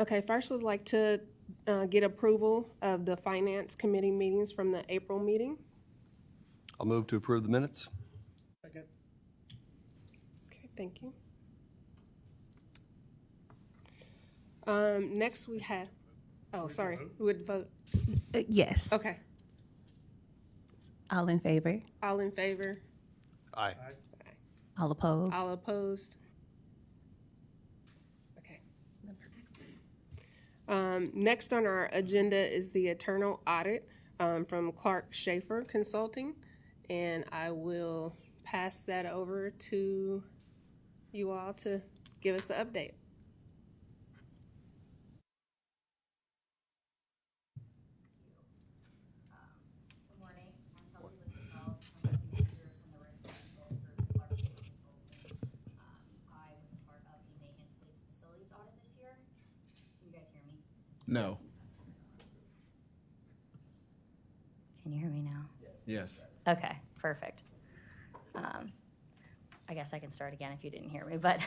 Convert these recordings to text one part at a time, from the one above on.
Okay, first we'd like to get approval of the Finance Committee meetings from the April meeting. I'll move to approve the minutes. Second. Okay, thank you. Next we have, oh, sorry, we would vote. Yes. Okay, All in favor? all in favor? Aye. All opposed? All opposed? Okay. Next on our agenda is the internal audit from Clark Schaefer Consulting, and I will pass that over to you all to give us the update. Good morning. I'm Kelsey Lichtenfeld. I'm one of the managers in the risk and controls group at Clark Schaefer Consulting. I was a part of the maintenance fleets and facilities audit this year. Can you guys hear me? No. Can you hear me now? Yes. Okay, perfect. I guess I can start again if you didn't hear me, but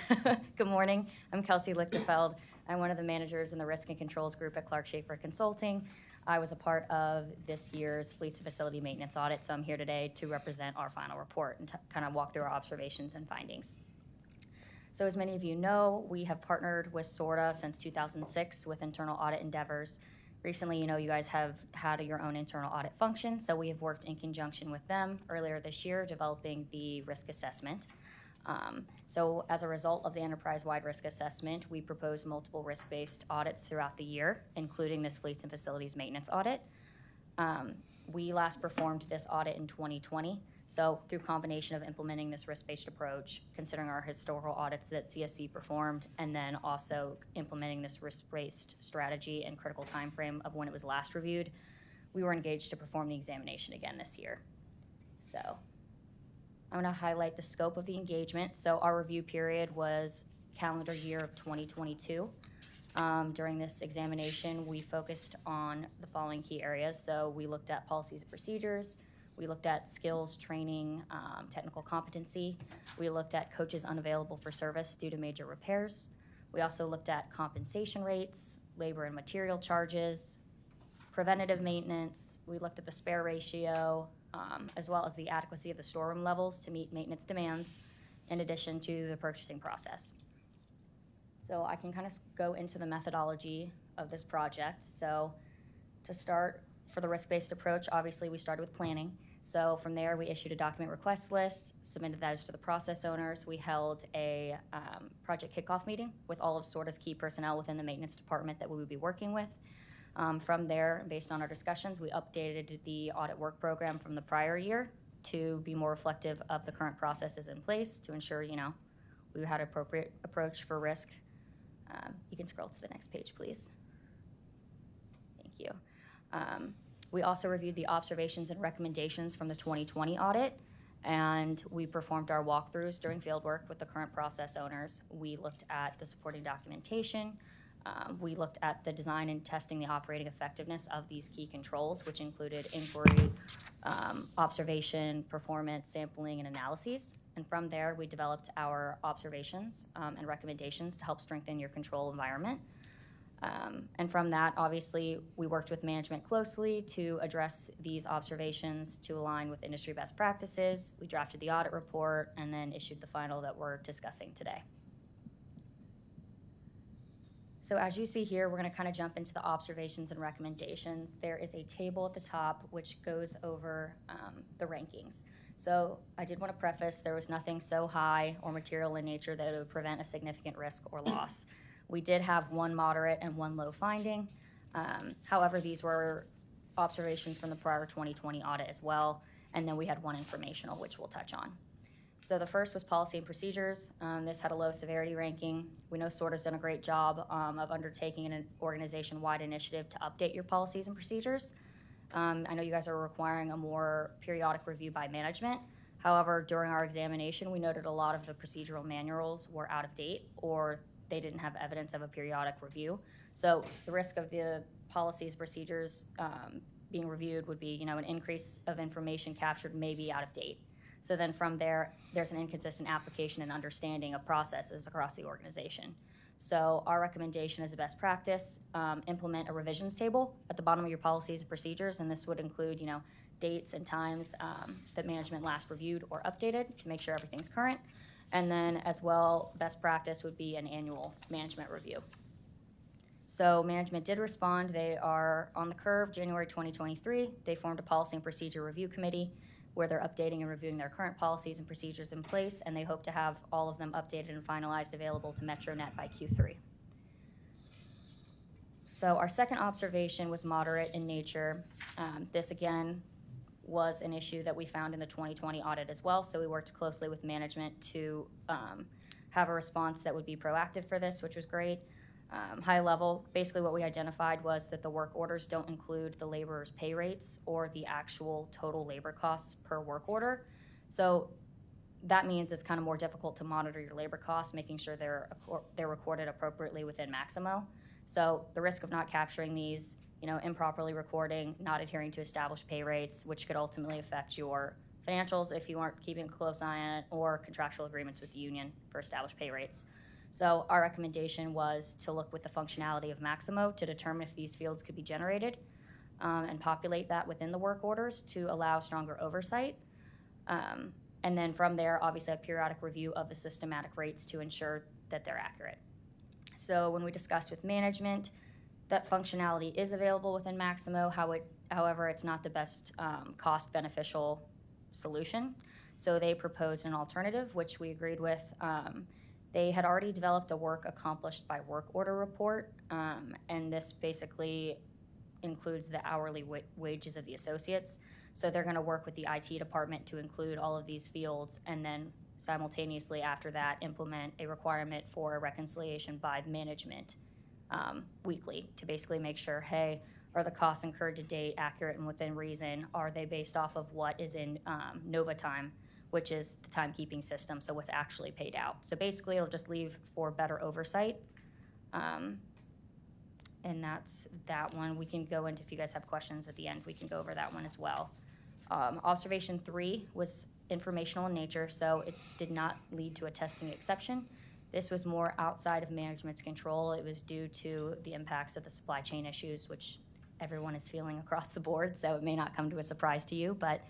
good morning. I'm Kelsey Lichtenfeld. I'm one of the managers in the risk and controls group at Clark Schaefer Consulting. I was a part of this year's fleets and facility maintenance audit, so I'm here today to represent our final report and kind of walk through our observations and findings. So as many of you know, we have partnered with SORTA since 2006 with internal audit endeavors. Recently, you guys have had your own internal audit function, so we have worked in conjunction with them earlier this year developing the risk assessment. So as a result of the enterprise-wide risk assessment, we proposed multiple risk-based audits throughout the year, including this fleets and facilities maintenance audit. We last performed this audit in 2020. So through combination of implementing this risk-based approach, considering our historical audits that CSC performed, and then also implementing this risk-based strategy and critical time frame of when it was last reviewed, we were engaged to perform the examination again this year. So I'm going to highlight the scope of the engagement. So our review period was calendar year of 2022. During this examination, we focused on the following key areas. So we looked at policies and procedures. We looked at skills, training, technical competency. We looked at coaches unavailable for service due to major repairs. We also looked at compensation rates, labor and material charges, preventative maintenance. We looked at the spare ratio, as well as the adequacy of the storeroom levels to meet maintenance demands, in addition to the purchasing process. So I can kind of go into the methodology of this project. So to start, for the risk-based approach, obviously we started with planning. So from there, we issued a document request list, submitted those to the process owners. We held a project kickoff meeting with all of SORTA's key personnel within the maintenance department that we would be working with. From there, based on our discussions, we updated the audit work program from the prior year to be more reflective of the current processes in place to ensure, we had appropriate approach for risk. You can scroll to the next page, please. Thank you. We also reviewed the observations and recommendations from the 2020 audit, and we performed our walkthroughs during fieldwork with the current process owners. We looked at the supporting documentation. We looked at the design and testing the operating effectiveness of these key controls, which included inquiry, observation, performance, sampling, and analyses. And from there, we developed our observations and recommendations to help strengthen your control environment. And from that, obviously, we worked with management closely to address these observations to align with industry best practices. We drafted the audit report and then issued the final that we're discussing today. So as you see here, we're going to kind of jump into the observations and recommendations. There is a table at the top which goes over the rankings. So I did want to preface, there was nothing so high or material in nature that it would prevent a significant risk or loss. We did have one moderate and one low finding. However, these were observations from the prior 2020 audit as well. And then we had one informational, which we'll touch on. So the first was policy and procedures. This had a low severity ranking. We know SORTA's done a great job of undertaking an organization-wide initiative to update your policies and procedures. I know you guys are requiring a more periodic review by management. However, during our examination, we noted a lot of the procedural manuals were out of date or they didn't have evidence of a periodic review. So the risk of the policies, procedures being reviewed would be, an increase of information captured may be out of date. So then from there, there's an inconsistent application and understanding of processes across the organization. So our recommendation is a best practice, implement a revisions table at the bottom of your policies and procedures, and this would include, dates and times that management last reviewed or updated to make sure everything's current. And then as well, best practice would be an annual management review. So management did respond. They are on the curve, January 2023. They formed a policy and procedure review committee where they're updating and reviewing their current policies and procedures in place, and they hope to have all of them updated and finalized available to MetroNet by Q3. So our second observation was moderate in nature. This again was an issue that we found in the 2020 audit as well, so we worked closely with management to have a response that would be proactive for this, which was great. High level, basically what we identified was that the work orders don't include the laborer's pay rates or the actual total labor costs per work order. So that means it's kind of more difficult to monitor your labor costs, making sure they're recorded appropriately within Maximo. So the risk of not capturing these, improperly recording, not adhering to established pay rates, which could ultimately affect your financials if you aren't keeping a close eye on it, or contractual agreements with the union for established pay rates. So our recommendation was to look with the functionality of Maximo to determine if these fields could be generated and populate that within the work orders to allow stronger oversight. And then from there, obviously a periodic review of the systematic rates to ensure that they're accurate. So when we discussed with management, that functionality is available within Maximo. However, it's not the best cost beneficial solution. So they proposed an alternative, which we agreed with. They had already developed a work accomplished by work order report, and this basically includes the hourly wages of the associates. So they're going to work with the IT department to include all of these fields, and then simultaneously after that implement a requirement for a reconciliation by management weekly to basically make sure, hey, are the costs incurred to date accurate and within reason? Are they based off of what is in Nova Time, which is the timekeeping system, so what's actually paid out. So basically it'll just leave for better oversight. And that's that one. We can go into, if you guys have questions at the end, we can go over that one as well. Observation 3 was informational in nature, so it did not lead to a testing exception. This was more outside of management's control. It was due to the impacts of the supply chain issues, which everyone is feeling across the board, so it may not come to a surprise to you, but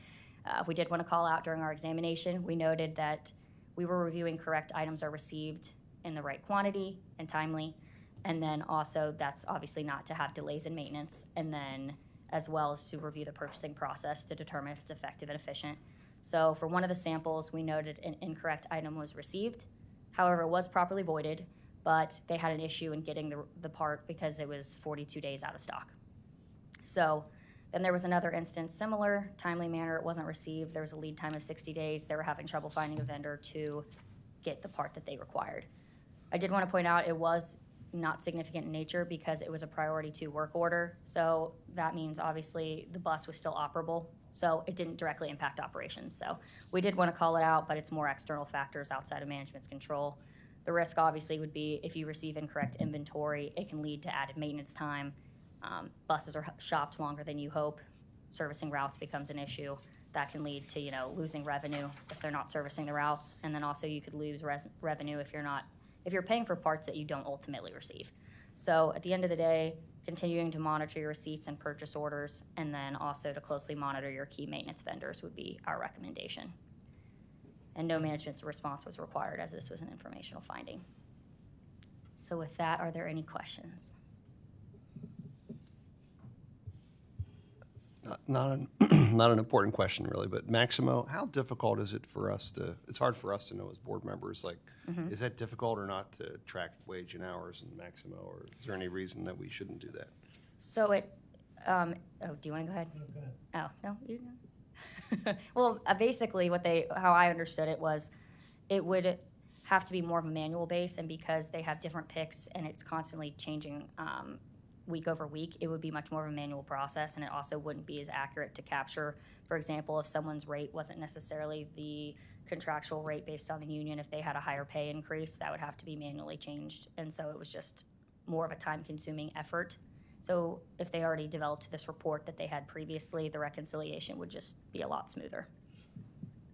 we did want to call out during our examination. We noted that we were reviewing correct items are received in the right quantity and timely, and then also that's obviously not to have delays in maintenance, and then as well as to review the purchasing process to determine if it's effective and efficient. So for one of the samples, we noted an incorrect item was received. However, it was properly voided, but they had an issue in getting the part because it was 42 days out of stock. So then there was another instance, similar, timely manner, it wasn't received. There was a lead time of 60 days. They were having trouble finding a vendor to get the part that they required. I did want to point out it was not significant in nature because it was a priority 2 work order. So that means obviously the bus was still operable. So it didn't directly impact operations. So we did want to call it out, but it's more external factors outside of management's control. The risk obviously would be if you receive incorrect inventory, it can lead to added maintenance time. Buses are shopped longer than you hope. Servicing routes becomes an issue. That can lead to, losing revenue if they're not servicing the routes. And then also you could lose revenue if you're paying for parts that you don't ultimately receive. So at the end of the day, continuing to monitor your receipts and purchase orders, and then also to closely monitor your key maintenance vendors would be our recommendation. And no management's response was required as this was an informational finding. So with that, are there any questions? Not an important question really, but Maximo, how difficult is it for us it's hard for us to know as board members, is that difficult or not to track wage and hours in Maximo, or is there any reason that we shouldn't do that? So do you want to go ahead? No, go ahead. Oh, no, you go. Well, basically how I understood it was it would have to be more of a manual base, and because they have different picks and it's constantly changing week over week, it would be much more of a manual process, and it also wouldn't be as accurate to capture, for example, if someone's rate wasn't necessarily the contractual rate based on the union, if they had a higher pay increase, that would have to be manually changed, and so it was just more of a time-consuming effort. So if they already developed this report that they had previously, the reconciliation would just be a lot smoother,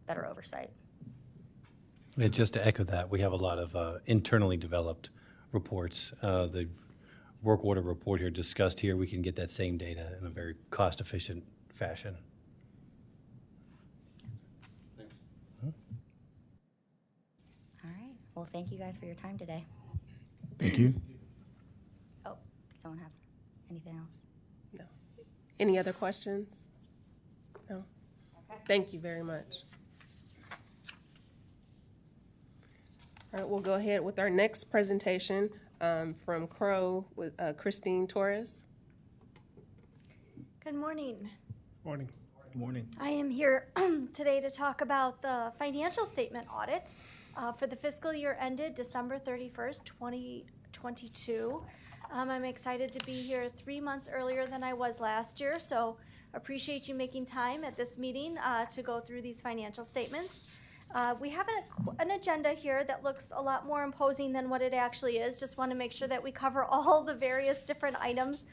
better oversight. Yeah, just to echo that, we have a lot of internally developed reports. The work order report here discussed here, we can get that same data in a very cost-efficient fashion. All right. Well, thank you guys for your time today. Thank you. Oh, did someone have anything else? No. Any other questions? No? Thank you very much. All right, we'll go ahead with our next presentation from Crow with Christine Torres. Good morning. Morning. Morning. I am here today to talk about the financial statement audit for the fiscal year ended December 31st, 2022. I'm excited to be here 3 months earlier than I was last year, so appreciate you making time at this meeting to go through these financial statements. We have an agenda here that looks a lot more imposing than what it actually is. Just want to make sure that we cover all the various different items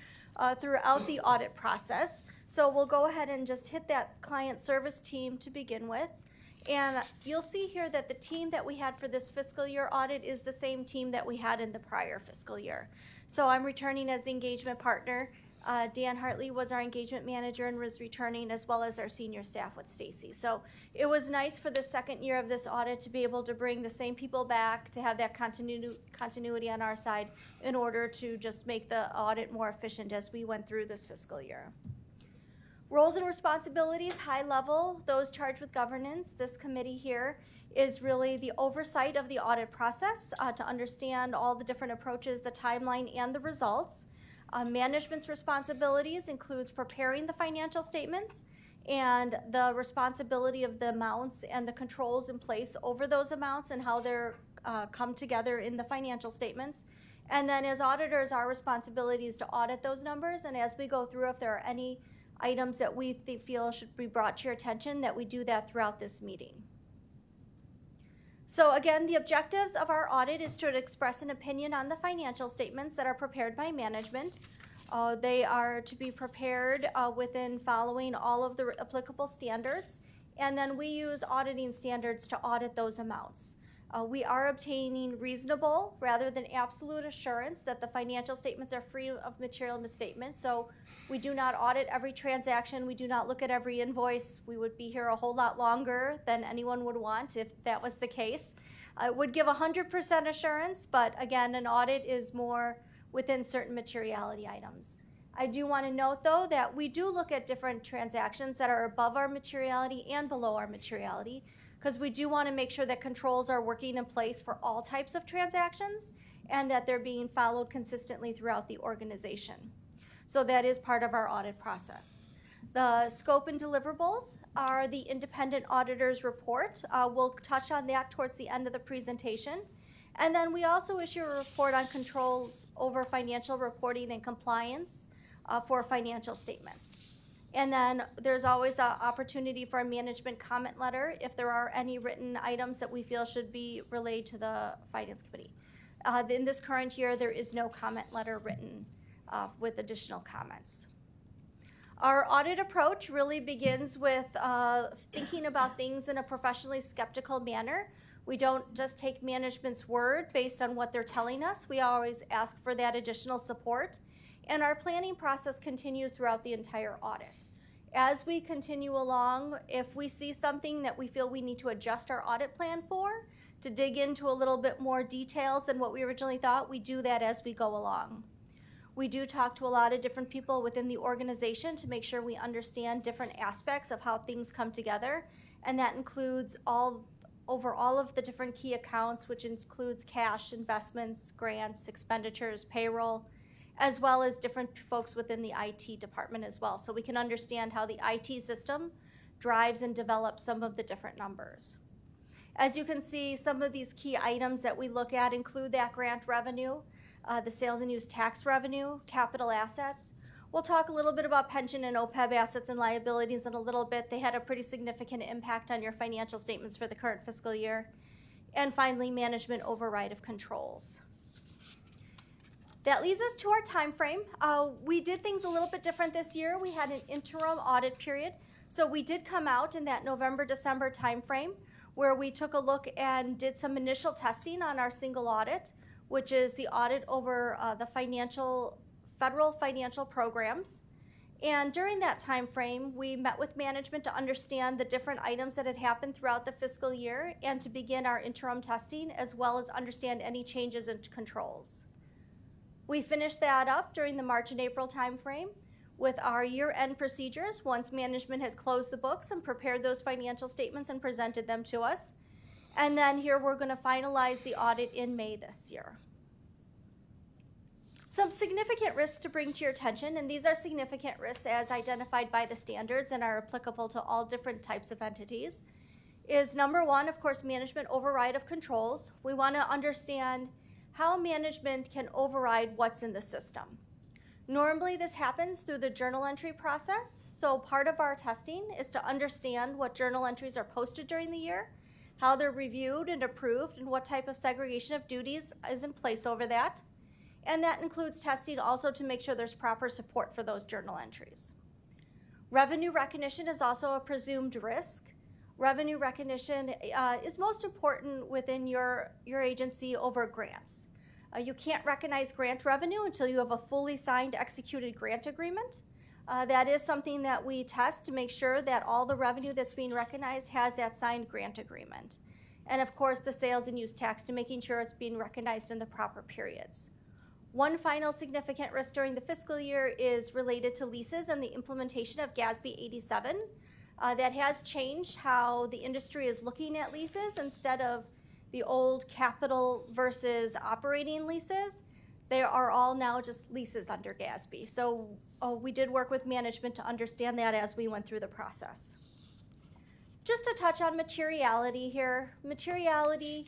throughout the audit process. So we'll go ahead and just hit that client service team to begin with. And you'll see here that the team that we had for this fiscal year audit is the same team that we had in the prior fiscal year. So I'm returning as the engagement partner. Dan Hartley was our engagement manager and was returning, as well as our senior staff with Stacy. So it was nice for the second year of this audit to be able to bring the same people back, to have that continuity on our side in order to just make the audit more efficient as we went through this fiscal year. Roles and responsibilities, high level, those charged with governance. This committee here is really the oversight of the audit process to understand all the different approaches, the timeline, and the results. Management's responsibilities includes preparing the financial statements and the responsibility of the amounts and the controls in place over those amounts and how they're come together in the financial statements. And then as auditors, our responsibility is to audit those numbers, and as we go through, if there are any items that we feel should be brought to your attention, that we do that throughout this meeting. So again, the objectives of our audit is to express an opinion on the financial statements that are prepared by management. They are to be prepared within following all of the applicable standards, and then we use auditing standards to audit those amounts. We are obtaining reasonable rather than absolute assurance that the financial statements are free of material misstatements. So we do not audit every transaction. We do not look at every invoice. We would be here a whole lot longer than anyone would want if that was the case. It would give 100% assurance, but again, an audit is more within certain materiality items. I do want to note, though, that we do look at different transactions that are above our materiality and below our materiality, because we do want to make sure that controls are working in place for all types of transactions and that they're being followed consistently throughout the organization. So that is part of our audit process. The scope and deliverables are the independent auditor's report. We'll touch on that towards the end of the presentation. And then we also issue a report on controls over financial reporting and compliance for financial statements. And then there's always the opportunity for a management comment letter if there are any written items that we feel should be relayed to the Finance Committee. In this current year, there is no comment letter written with additional comments. Our audit approach really begins with thinking about things in a professionally skeptical manner. We don't just take management's word based on what they're telling us. We always ask for that additional support. And our planning process continues throughout the entire audit. As we continue along, if we see something that we feel we need to adjust our audit plan for, to dig into a little bit more details than what we originally thought, we do that as we go along. We do talk to a lot of different people within the organization to make sure we understand different aspects of how things come together, and that includes over all of the different key accounts, which includes cash, investments, grants, expenditures, payroll, as well as different folks within the IT department as well, so we can understand how the IT system drives and develops some of the different numbers. As you can see, some of these key items that we look at include that grant revenue, the sales and use tax revenue, capital assets. We'll talk a little bit about pension and OPEB assets and liabilities in a little bit. They had a pretty significant impact on your financial statements for the current fiscal year. And finally, management override of controls. That leads us to our time frame. We did things a little bit different this year. We had an interim audit period. So we did come out in that November-December time frame where we took a look and did some initial testing on our single audit. which is the audit over the federal financial programs. And during that time frame, we met with management to understand the different items that had happened throughout the fiscal year and to begin our interim testing, as well as understand any changes in controls. We finished that up during the March and April timeframe with our year-end procedures once management has closed the books and prepared those financial statements and presented them to us. And then here we're going to finalize the audit in May this year. Some significant risks to bring to your attention, and these are significant risks as identified by the standards and are applicable to all different types of entities, is number one, of course, management override of controls. We want to understand how management can override what's in the system. Normally this happens through the journal entry process. So part of our testing is to understand what journal entries are posted during the year, how they're reviewed and approved, and what type of segregation of duties is in place over that. And that includes testing also to make sure there's proper support for those journal entries. Revenue recognition is also a presumed risk. Revenue recognition is most important within your agency over grants. You can't recognize grant revenue until you have a fully signed, executed grant agreement. That is something that we test to make sure that all the revenue that's being recognized has that signed grant agreement. And of course, the sales and use tax to making sure it's being recognized in the proper periods. One final significant risk during the fiscal year is related to leases and the implementation of GASB 87. That has changed how the industry is looking at leases. Instead of the old capital versus operating leases, they are all now just leases under GASB. So we did work with management to understand that as we went through the process. Just to touch on materiality here. Materiality,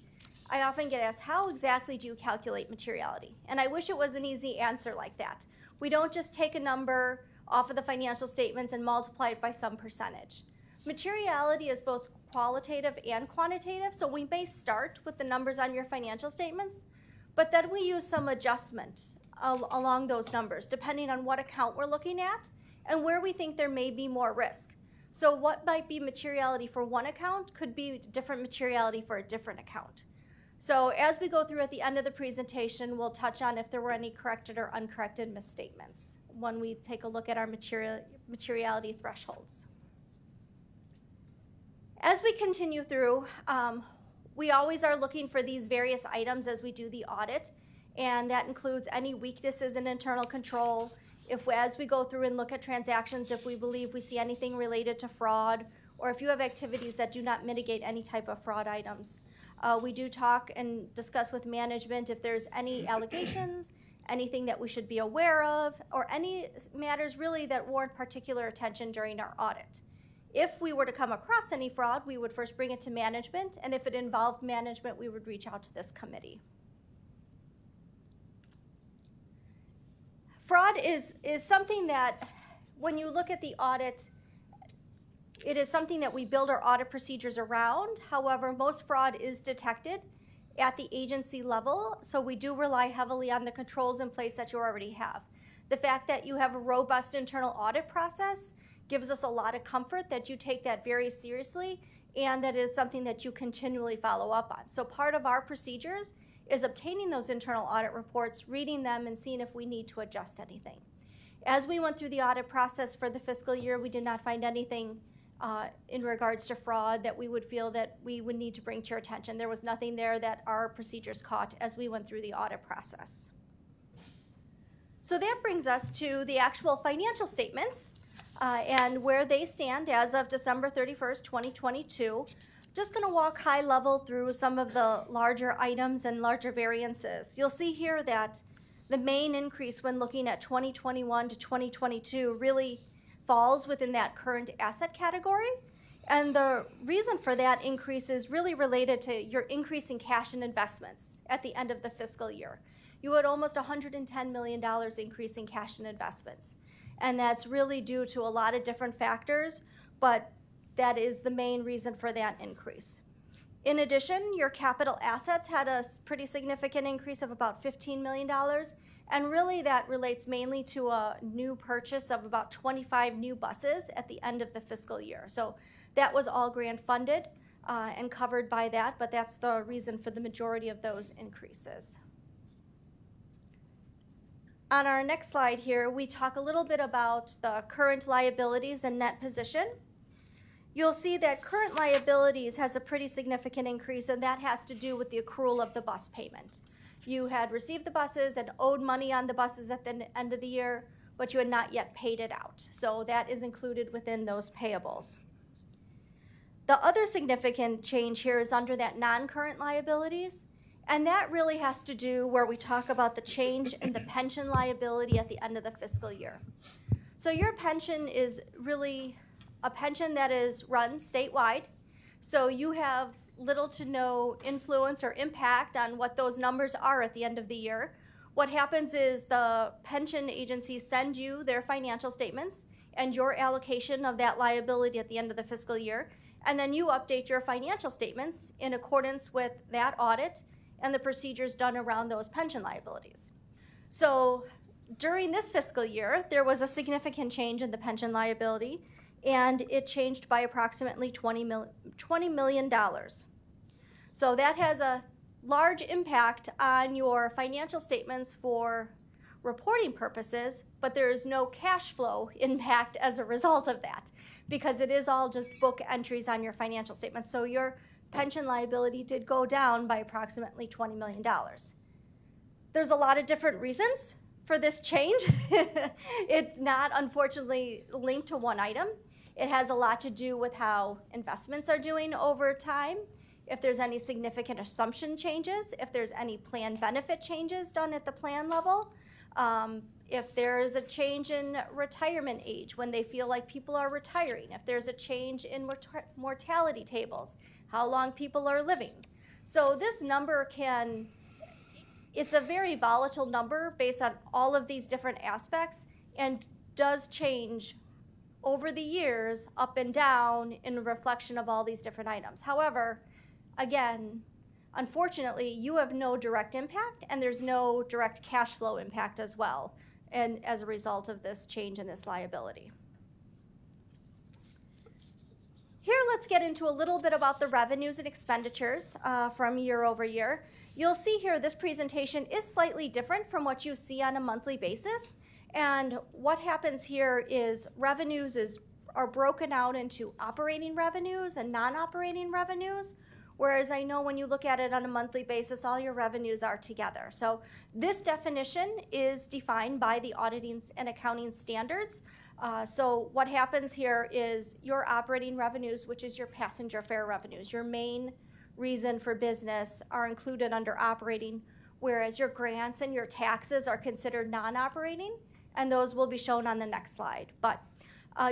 I often get asked, how exactly do you calculate materiality? And I wish it was an easy answer like that. We don't just take a number off of the financial statements and multiply it by some percentage. Materiality is both qualitative and quantitative, so we may start with the numbers on your financial statements, but then we use some adjustment along those numbers, depending on what account we're looking at and where we think there may be more risk. So what might be materiality for one account could be different materiality for a different account. So as we go through at the end of the presentation, we'll touch on if there were any corrected or uncorrected misstatements when we take a look at our materiality thresholds. As we continue through, we always are looking for these various items as we do the audit, and that includes any weaknesses in internal control. As we go through and look at transactions, if we believe we see anything related to fraud, or if you have activities that do not mitigate any type of fraud items. We do talk and discuss with management if there's any allegations, anything that we should be aware of, or any matters really that warrant particular attention during our audit. If we were to come across any fraud, we would first bring it to management, and if it involved management, we would reach out to this committee. Fraud is something that, when you look at the audit, it is something that we build our audit procedures around. However, most fraud is detected at the agency level, so we do rely heavily on the controls in place that you already have. The fact that you have a robust internal audit process gives us a lot of comfort that you take that very seriously and that it is something that you continually follow up on. So part of our procedures is obtaining those internal audit reports, reading them, and seeing if we need to adjust anything. As we went through the audit process for the fiscal year, we did not find anything in regards to fraud that we would feel that we would need to bring to your attention. There was nothing there that our procedures caught as we went through the audit process. So that brings us to the actual financial statements and where they stand as of December 31st, 2022. Just going to walk high level through some of the larger items and larger variances. You'll see here that the main increase when looking at 2021 to 2022 really falls within that current asset category. And the reason for that increase is really related to your increase in cash and investments at the end of the fiscal year. You had almost $110 million increase in cash and investments. And that's really due to a lot of different factors, but that is the main reason for that increase. In addition, your capital assets had a pretty significant increase of about $15 million. And really that relates mainly to a new purchase of about 25 new buses at the end of the fiscal year. So that was all grant funded and covered by that, but that's the reason for the majority of those increases. On our next slide here, we talk a little bit about the current liabilities and net position. You'll see that current liabilities has a pretty significant increase, and that has to do with the accrual of the bus payment. You had received the buses and owed money on the buses at the end of the year, but you had not yet paid it out. So that is included within those payables. The other significant change here is under that non-current liabilities, and that really has to do where we talk about the change in the pension liability at the end of the fiscal year. So your pension is really a pension that is run statewide, so you have little to no influence or impact on what those numbers are at the end of the year. What happens is the pension agencies send you their financial statements and your allocation of that liability at the end of the fiscal year, and then you update your financial statements in accordance with that audit and the procedures done around those pension liabilities. So during this fiscal year, there was a significant change in the pension liability, and it changed by approximately $20 million. So that has a large impact on your financial statements for reporting purposes, but there is no cash flow impact as a result of that, because it is all just book entries on your financial statements. So your pension liability did go down by approximately $20 million. There's a lot of different reasons for this change. It's not, unfortunately, linked to one item. It has a lot to do with how investments are doing over time, if there's any significant assumption changes, if there's any plan benefit changes done at the plan level, if there is a change in retirement age when they feel like people are retiring, if there's a change in mortality tables, how long people are living. So this number it's a very volatile number based on all of these different aspects and does change over the years up and down in reflection of all these different items. However, again, unfortunately, you have no direct impact and there's no direct cash flow impact as well, and as a result of this change in this liability. Here, let's get into a little bit about the revenues and expenditures from year over year. You'll see here this presentation is slightly different from what you see on a monthly basis. And what happens here is revenues are broken out into operating revenues and non-operating revenues, whereas I know when you look at it on a monthly basis, all your revenues are together. So this definition is defined by the auditing and accounting standards. So what happens here is your operating revenues, which is your passenger fare revenues, your main reason for business, are included under operating, whereas your grants and your taxes are considered non-operating, and those will be shown on the next slide. But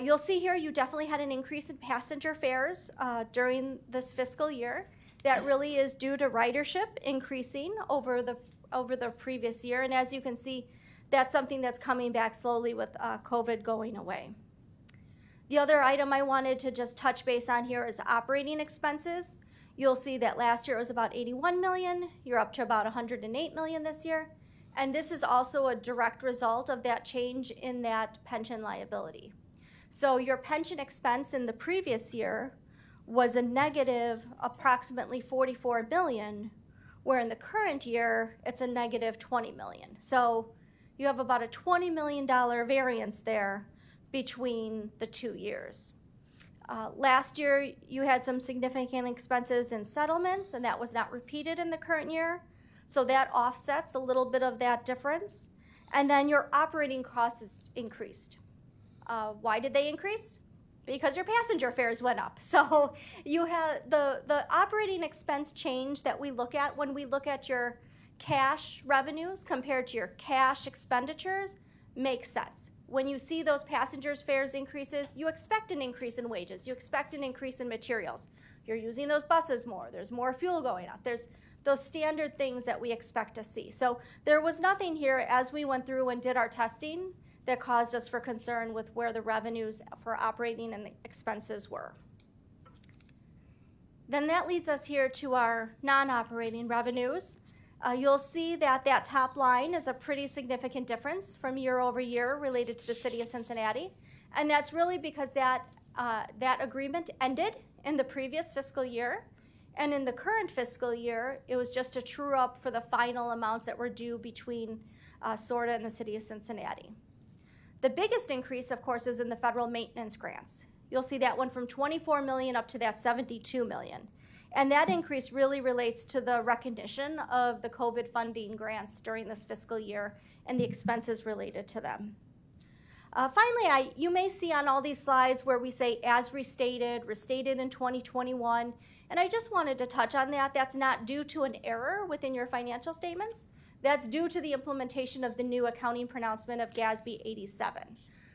you'll see here you definitely had an increase in passenger fares during this fiscal year. That really is due to ridership increasing over the previous year, and as you can see, that's something that's coming back slowly with COVID going away. The other item I wanted to just touch base on here is operating expenses. You'll see that last year it was about 81 million. You're up to about 108 million this year. And this is also a direct result of that change in that pension liability. So your pension expense in the previous year was a negative approximately 44 million, where in the current year it's a negative 20 million. So you have about a $20 million variance there between the 2 years. Last year, you had some significant expenses in settlements, and that was not repeated in the current year. So that offsets a little bit of that difference. And then your operating costs increased. Why did they increase? Because your passenger fares went up. So you have the operating expense change that we look at when we look at your cash revenues compared to your cash expenditures makes sense. When you see those passengers fares increases, you expect an increase in wages, you expect an increase in materials. You're using those buses more, there's more fuel going out. There's those standard things that we expect to see. So there was nothing here as we went through and did our testing that caused us for concern with where the revenues for operating and expenses were. Then that leads us here to our non-operating revenues. You'll see that that top line is a pretty significant difference from year over year related to the city of Cincinnati. And that's really because that agreement ended in the previous fiscal year. And in the current fiscal year, it was just a true up for the final amounts that were due between SORTA in the city of Cincinnati. The biggest increase, of course, is in the federal maintenance grants. You'll see that went from 24 million up to that 72 million. And that increase really relates to the recognition of the COVID funding grants during this fiscal year and the expenses related to them. Finally, you may see on all these slides where we say as restated in 2021, and I just wanted to touch on that. That's not due to an error within your financial statements. That's due to the implementation of the new accounting pronouncement of GASB 87.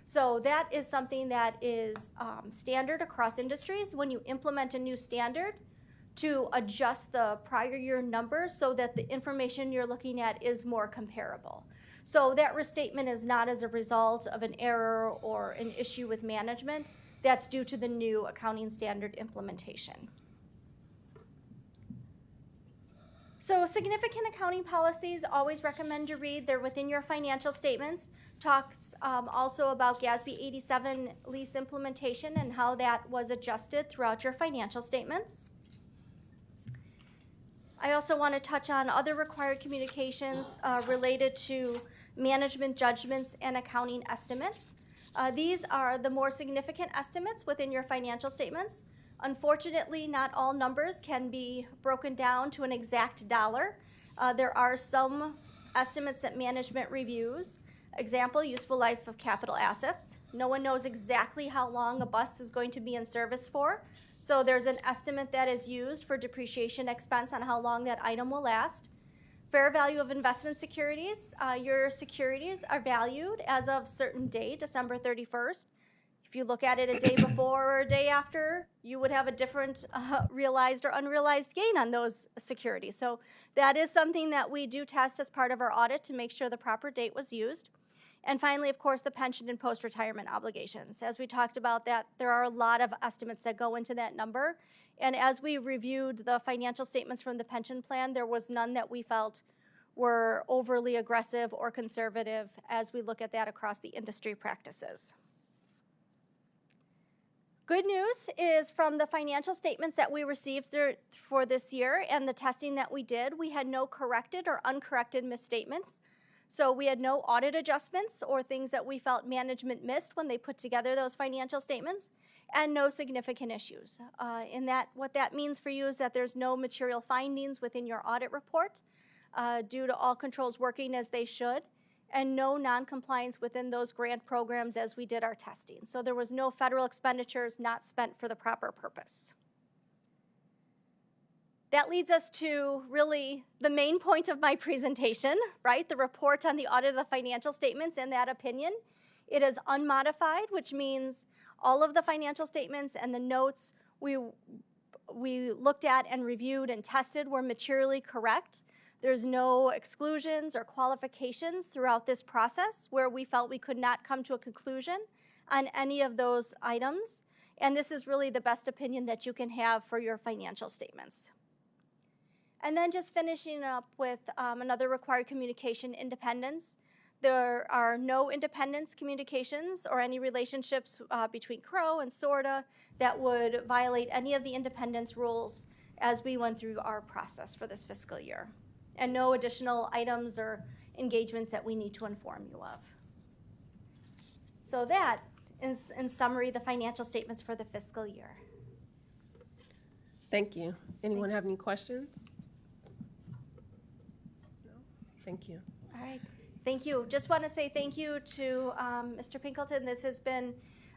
So that is something that is standard across industries when you implement a new standard to adjust the prior year numbers so that the information you're looking at is more comparable. So that restatement is not as a result of an error or an issue with management. That's due to the new accounting standard implementation. So significant accounting policies, always recommend you read. They're within your financial statements. Talks also about GASB 87 lease implementation and how that was adjusted throughout your financial statements. I also want to touch on other required communications related to management judgments and accounting estimates. These are the more significant estimates within your financial statements. Unfortunately, not all numbers can be broken down to an exact dollar. There are some estimates that management reviews. Example, useful life of capital assets. No one knows exactly how long a bus is going to be in service for. So there's an estimate that is used for depreciation expense on how long that item will last. Fair value of investment securities. Your securities are valued as of certain date, December 31st. If you look at it a day before or a day after, you would have a different realized or unrealized gain on those securities. So that is something that we do test as part of our audit to make sure the proper date was used. And finally, of course, the pension and post-retirement obligations. As we talked about that, there are a lot of estimates that go into that number. And as we reviewed the financial statements from the pension plan, there was none that we felt were overly aggressive or conservative as we look at that across the industry practices. Good news is from the financial statements that we received for this year and the testing that we did, we had no corrected or uncorrected misstatements. So we had no audit adjustments or things that we felt management missed when they put together those financial statements, and no significant issues. What that means for you is that there's no material findings within your audit report due to all controls working as they should, and no non-compliance within those grant programs as we did our testing. So there was no federal expenditures not spent for the proper purpose. That leads us to really the main point of my presentation, right? The report on the audit of the financial statements and that opinion. It is unmodified, which means all of the financial statements and the notes we looked at and reviewed and tested were materially correct. There's no exclusions or qualifications throughout this process where we felt we could not come to a conclusion on any of those items. And this is really the best opinion that you can have for your financial statements. And then just finishing up with another required communication, independence. There are no independence communications or any relationships between CRO and SORTA that would violate any of the independence rules as we went through our process for this fiscal year. And no additional items or engagements that we need to inform you of. So that is, in summary, the financial statements for the fiscal year. Thank you. Anyone have any questions? No? Thank you. All right. Thank you. Just want to say thank you to Mr. Pinkleton. This has been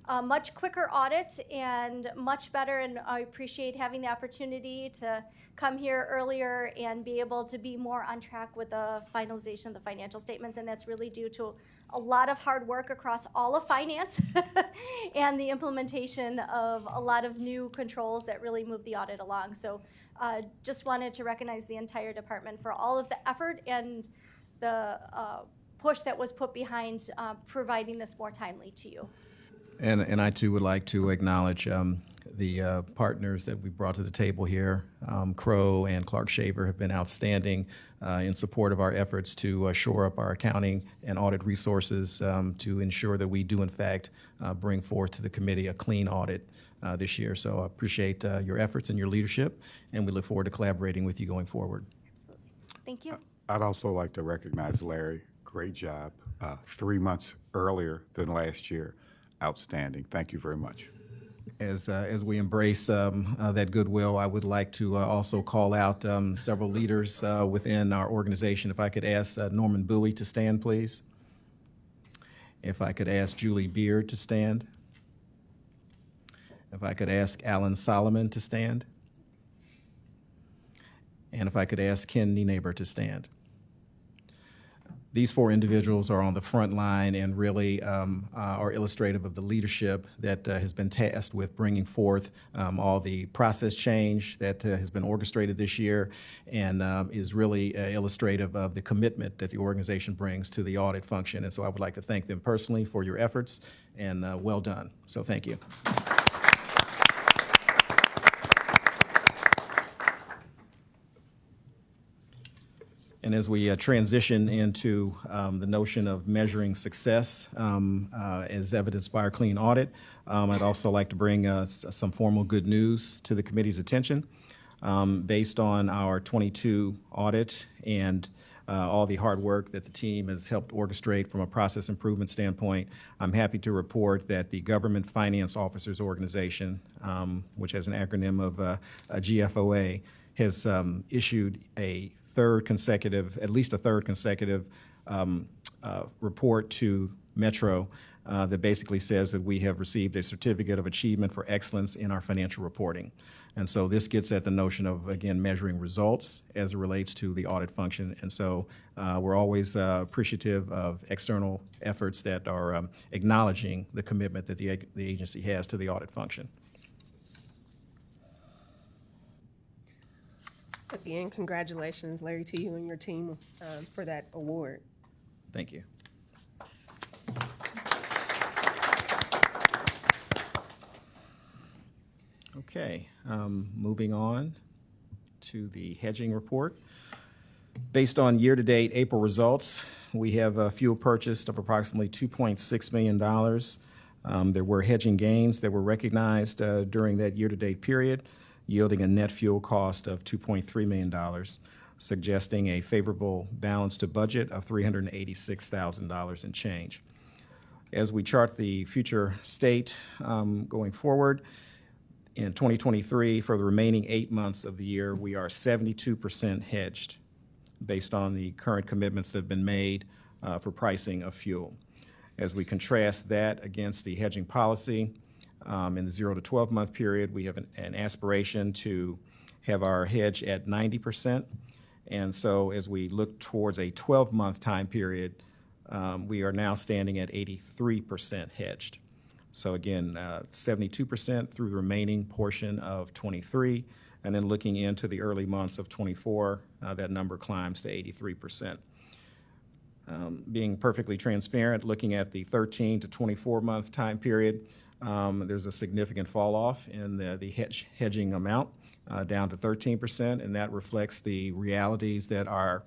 a much quicker audit and much better, and I appreciate having the opportunity to come here earlier and be able to be more on track with the finalization of the financial statements, and that's really due to a lot of hard work across all of finance and the implementation of a lot of new controls that really move the audit along. So just wanted to recognize the entire department for all of the effort and the push that was put behind providing this more timely to you. And I too would like to acknowledge the partners that we brought to the table here. Crow and Clark Shaver have been outstanding in support of our efforts to shore up our accounting and audit resources to ensure that we do, in fact, bring forth to the committee a clean audit this year. So I appreciate your efforts and your leadership, and we look forward to collaborating with you going forward. Absolutely. Thank you. I'd also like to recognize Larry great job. 3 months earlier than last year. Outstanding. Thank you very much. As we embrace that goodwill, I would like to also call out several leaders within our organization. If I could ask Norman Bowie to stand, please. If I could ask Julie Beard to stand. If I could ask Alan Solomon to stand. And if I could ask Ken Nienaber to stand. These four individuals are on the front line and really are illustrative of the leadership that has been tasked with bringing forth all the process change that has been orchestrated this year, and is really illustrative of the commitment that the organization brings to the audit function. And so I would like to thank them personally for your efforts, and well done. So thank you. And as we transition into the notion of measuring success as evidenced by our clean audit, I'd also like to bring some formal good news to the committee's attention. Based on our 22 audit and all the hard work that the team has helped orchestrate from a process improvement standpoint, I'm happy to report that the Government Finance Officers Organization, which has an acronym of GFOA, has issued at least a third consecutive report to Metro that basically says that we have received a certificate of achievement for excellence in our financial reporting. And so this gets at the notion of, again, measuring results as it relates to the audit function. And so we're always appreciative of external efforts that are acknowledging the commitment that the agency has to the audit function. Again, congratulations, Larry, to you and your team for that award. Thank you. Okay, moving on to the hedging report. Based on year-to-date April results, we have a fuel purchased of approximately $2.6 million. There were hedging gains that were recognized during that year-to-date period, yielding a net fuel cost of $2.3 million, suggesting a favorable balance to budget of $386,000 and change. As we chart the future state going forward, in 2023, for the remaining 8 months of the year, we are 72% hedged based on the current commitments that have been made for pricing of fuel. As we contrast that against the hedging policy, in the 0 to 12-month period, we have an aspiration to have our hedge at 90%. And so as we look towards a 12-month time period, we are now standing at 83% hedged. So again, 72% through the remaining portion of 23, and then looking into the early months of 24, that number climbs to 83%. Being perfectly transparent, looking at the 13 to 24-month time period, there's a significant fall off in the hedging amount, down to 13%, and that reflects the realities that our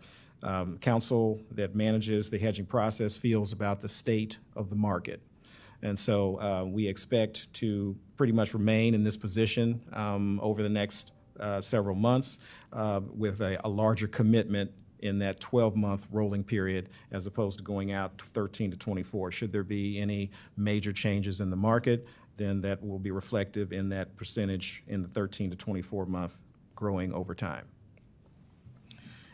council that manages the hedging process feels about the state of the market. And so we expect to pretty much remain in this position over the next several months with a larger commitment in that 12-month rolling period as opposed to going out 13 to 24. Should there be any major changes in the market, then that will be reflective in that percentage in the 13 to 24 month growing over time.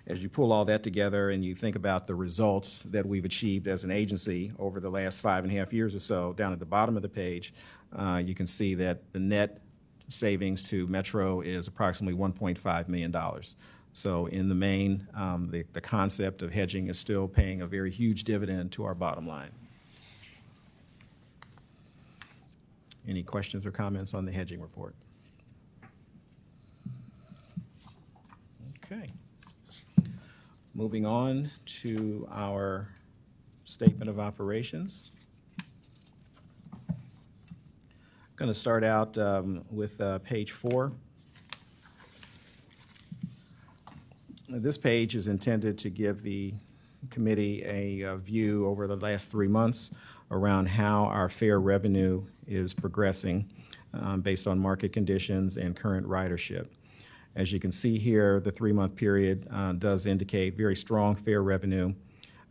As you pull all that together and you think about the results that we've achieved as an agency over the last 5.5 years or so, down at the bottom of the page, you can see that the net savings to Metro is approximately $1.5 million. So in the main, the concept of hedging is still paying a very huge dividend to our bottom line. Any questions or comments on the hedging report? Okay. Moving on to our statement of operations. I'm going to start out with page 4. This page is intended to give the committee a view over the last 3 months around how our fare revenue is progressing based on market conditions and current ridership. As you can see here, the 3-month period does indicate very strong fare revenue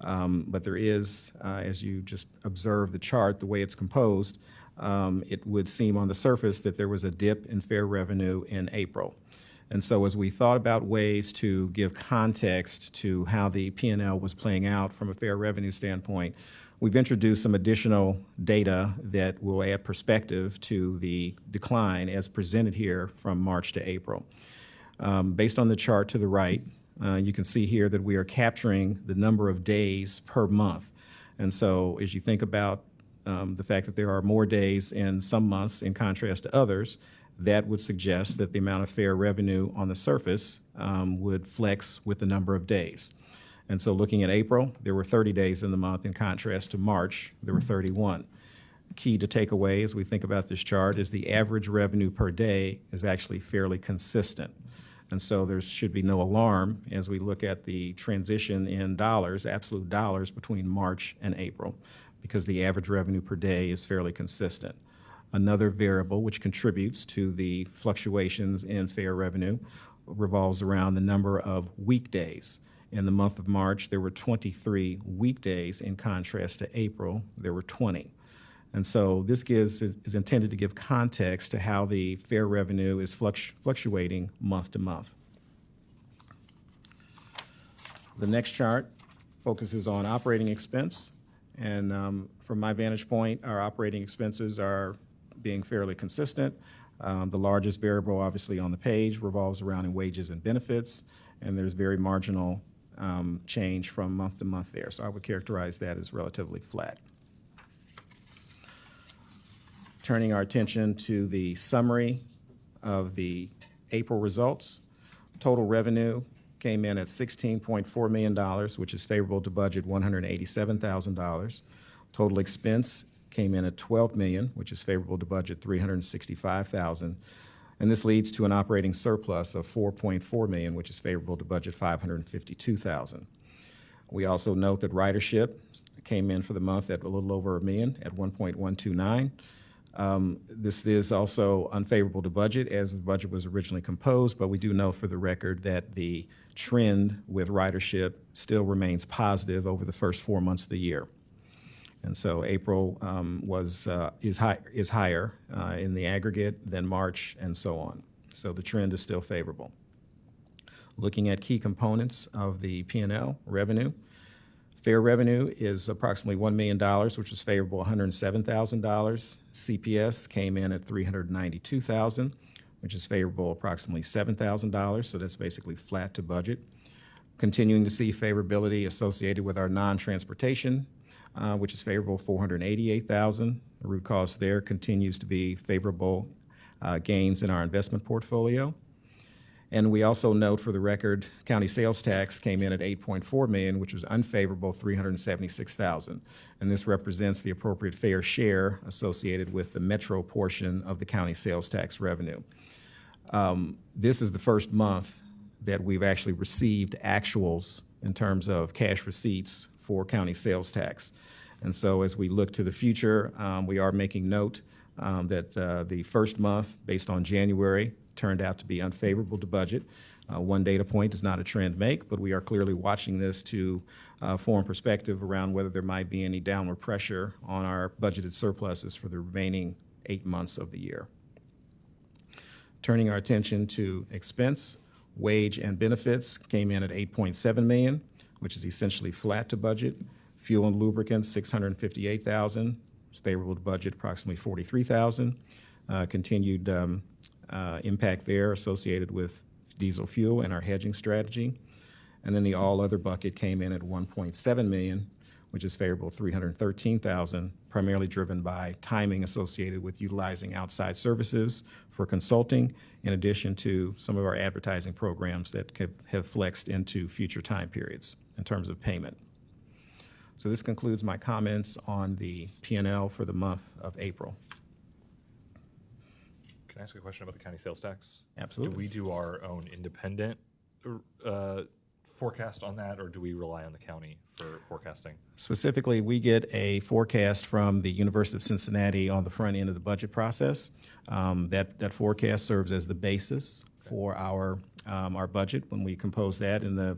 But there is, as you just observe the chart, the way it's composed, it would seem on the surface that there was a dip in fair revenue in April. And so as we thought about ways to give context to how the P&L was playing out from a fair revenue standpoint, we've introduced some additional data that will add perspective to the decline as presented here from March to April. Based on the chart to the right, you can see here that we are capturing the number of days per month. And so as you think about the fact that there are more days in some months in contrast to others, that would suggest that the amount of fair revenue on the surface would flex with the number of days. And so looking at April, there were 30 days in the month. In contrast to March, there were 31. Key to take away as we think about this chart is the average revenue per day is actually fairly consistent. And so there should be no alarm as we look at the transition in dollars, absolute dollars, between March and April, because the average revenue per day is fairly consistent. Another variable which contributes to the fluctuations in fair revenue revolves around the number of weekdays. In the month of March, there were 23 weekdays. In contrast to April, there were 20. And so this is intended to give context to how the fair revenue is fluctuating month to month. The next chart focuses on operating expense. And from my vantage point, our operating expenses are being fairly consistent. The largest variable, obviously, on the page revolves around in wages and benefits, and there's very marginal change from month to month there. So I would characterize that as relatively flat. Turning our attention to the summary of the April results, total revenue came in at $16.4 million, which is favorable to budget $187,000. Total expense came in at $12 million, which is favorable to budget $365,000. And this leads to an operating surplus of $4.4 million, which is favorable to budget $552,000. We also note that ridership came in for the month at a little over $1 million at 1.129. This is also unfavorable to budget as the budget was originally composed, but we do note for the record that the trend with ridership still remains positive over the first 4 months of the year. And so April is higher in the aggregate than March and so on. So the trend is still favorable. Looking at key components of the P&L revenue, fair revenue is approximately $1 million, which is favorable $107,000. CPS came in at $392,000, which is favorable approximately $7,000. So that's basically flat to budget. Continuing to see favorability associated with our non-transportation, which is favorable $488,000. The root cause there continues to be favorable gains in our investment portfolio. And we also note for the record, county sales tax came in at $8.4 million, which was unfavorable $376,000. And this represents the appropriate fair share associated with the metro portion of the county sales tax revenue. This is the first month that we've actually received actuals in terms of cash receipts for county sales tax. And so as we look to the future, we are making note that the first month, based on January, turned out to be unfavorable to budget. One data point does not a trend make, but we are clearly watching this to form perspective around whether there might be any downward pressure on our budgeted surpluses for the remaining 8 months of the year. Turning our attention to expense, wage and benefits came in at $8.7 million, which is essentially flat to budget. Fuel and lubricants, $658,000, favorable to budget, approximately $43,000. Continued impact there associated with diesel fuel and our hedging strategy. And then the all other bucket came in at $1.7 million, which is favorable $313,000, primarily driven by timing associated with utilizing outside services for consulting, in addition to some of our advertising programs that have flexed into future time periods in terms of payment. So this concludes my comments on the P&L for the month of April. Can I ask a question about the county sales tax? Absolutely. Do we do our own independent forecast on that, or do we rely on the county for forecasting? Specifically, we get a forecast from the University of Cincinnati on the front end of the budget process. That forecast serves as the basis for our budget when we compose that, and the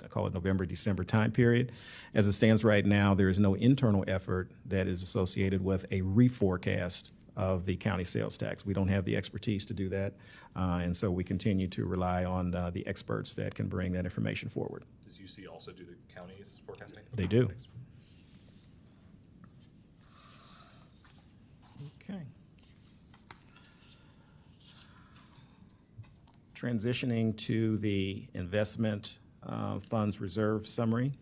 I call it November, December time period. As it stands right now, there is no internal effort that is associated with a reforecast of the county sales tax. We don't have the expertise to do that, and so we continue to rely on the experts that can bring that information forward. Does UC also do the county's forecasting? They do. Thanks. Okay. Transitioning to the investment funds reserve summary.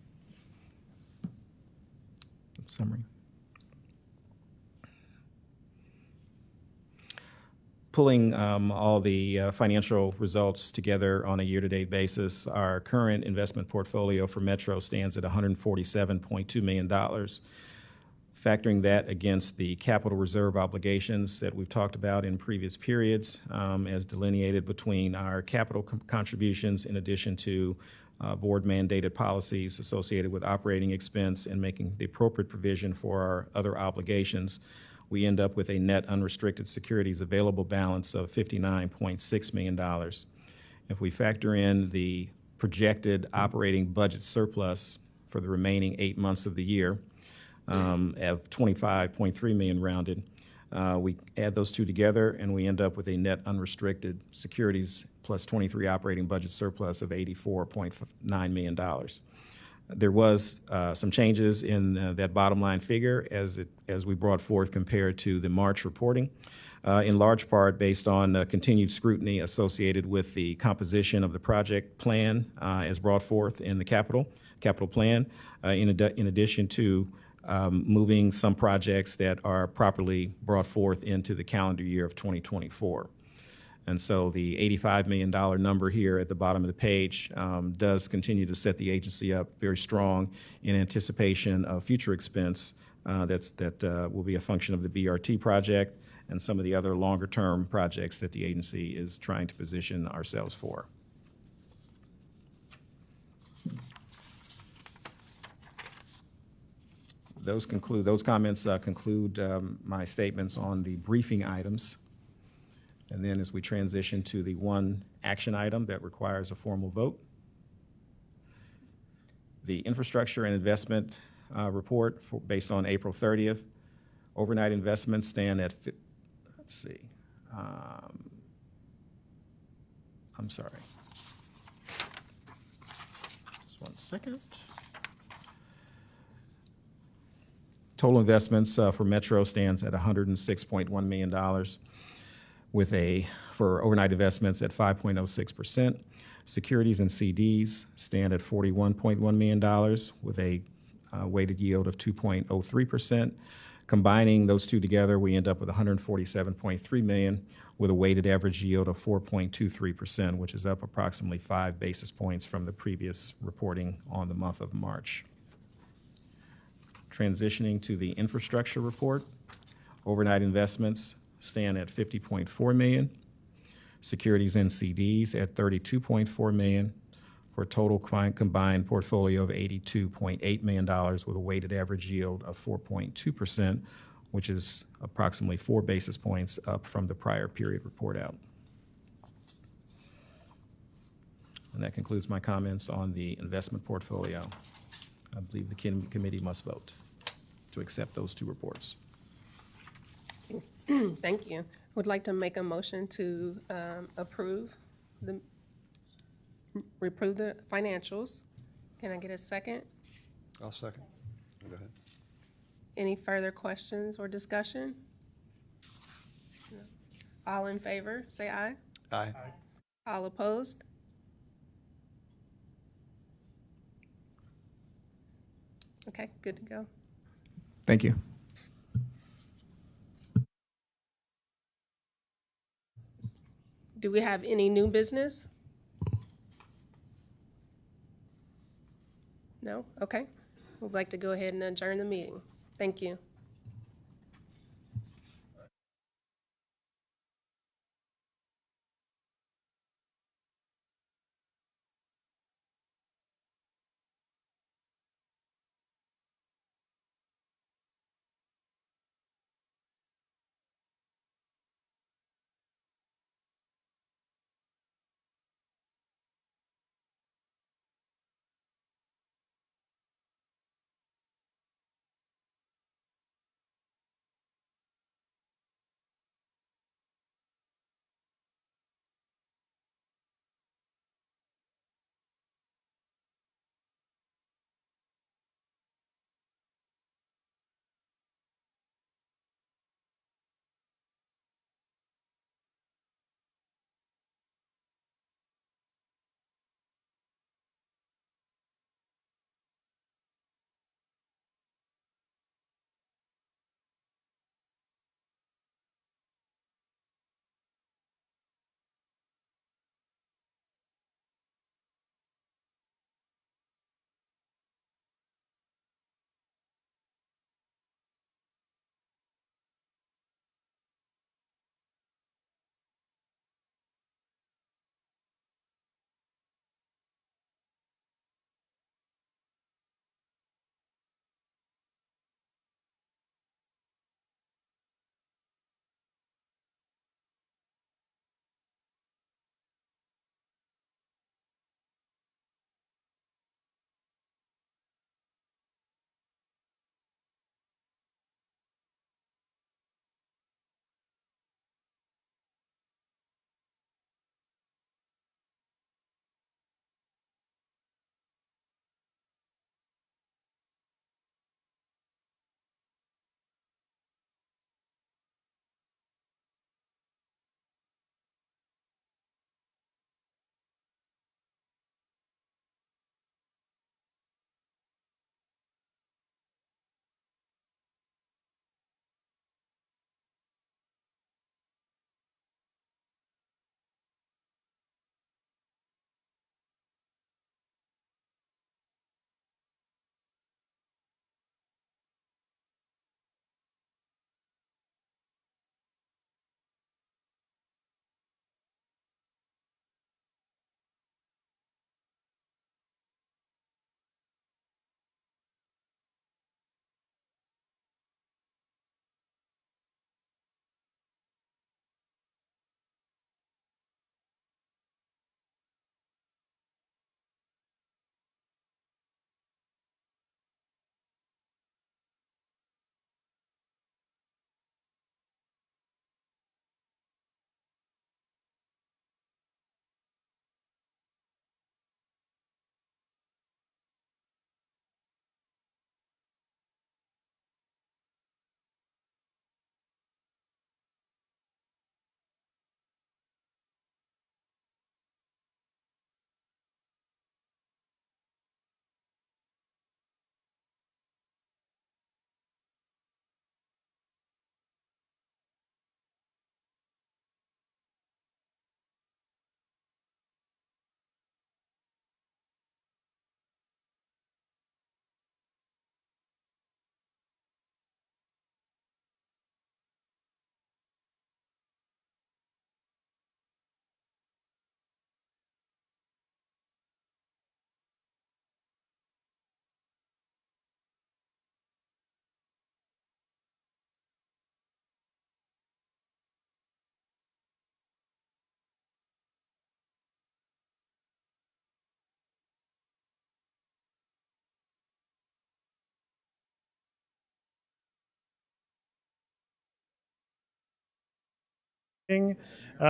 Pulling all the financial results together on a year-to-date basis, our current investment portfolio for Metro stands at $147.2 million. Factoring that against the capital reserve obligations that we've talked about in previous periods, as delineated between our capital contributions in addition to board mandated policies associated with operating expense and making the appropriate provision for our other obligations, we end up with a net unrestricted securities available balance of $59.6 million. If we factor in the projected operating budget surplus for the remaining 8 months of the year, of $25.3 million rounded, we add those two together and we end up with a net unrestricted securities plus 23 operating budget surplus of $84.9 million. There was some changes in that bottom line figure as we brought forth compared to the March reporting, in large part based on continued scrutiny associated with the composition of the project plan as brought forth in the capital plan, in addition to moving some projects that are properly brought forth into the calendar year of 2024. And so the $85 million number here at the bottom of the page does continue to set the agency up very strong in anticipation of future expense that will be a function of the BRT project and some of the other longer-term projects that the agency is trying to position ourselves for. Those comments conclude my statements on the briefing items. And then as we transition to the one action item that requires a formal vote, the infrastructure and investment report based on April 30th, overnight investments stand at, let's see, I'm sorry. Just 1 second. Total investments for Metro stands at $106.1 million for overnight investments at 5.06%. Securities and CDs stand at $41.1 million with a weighted yield of 2.03%. Combining those two together, we end up with $147.3 million with a weighted average yield of 4.23%, which is up approximately 5 basis points from the previous reporting on the month of March. Transitioning to the infrastructure report, overnight investments stand at $50.4 million, securities and CDs at $32.4 million, for a total combined portfolio of $82.8 million with a weighted average yield of 4.2%, which is approximately 4 basis points up from the prior period report out. And that concludes my comments on the investment portfolio. I believe the committee must vote to accept those two reports. Thank you. Would like to make a motion to approve the financials. Can I get a second? I'll second. Go ahead. Any further questions or discussion? No. All in favor, say aye. Aye. All opposed? Okay, good to go. Thank you. Do we have any new business? No? Okay. We'd like to go ahead and adjourn the meeting. Thank you.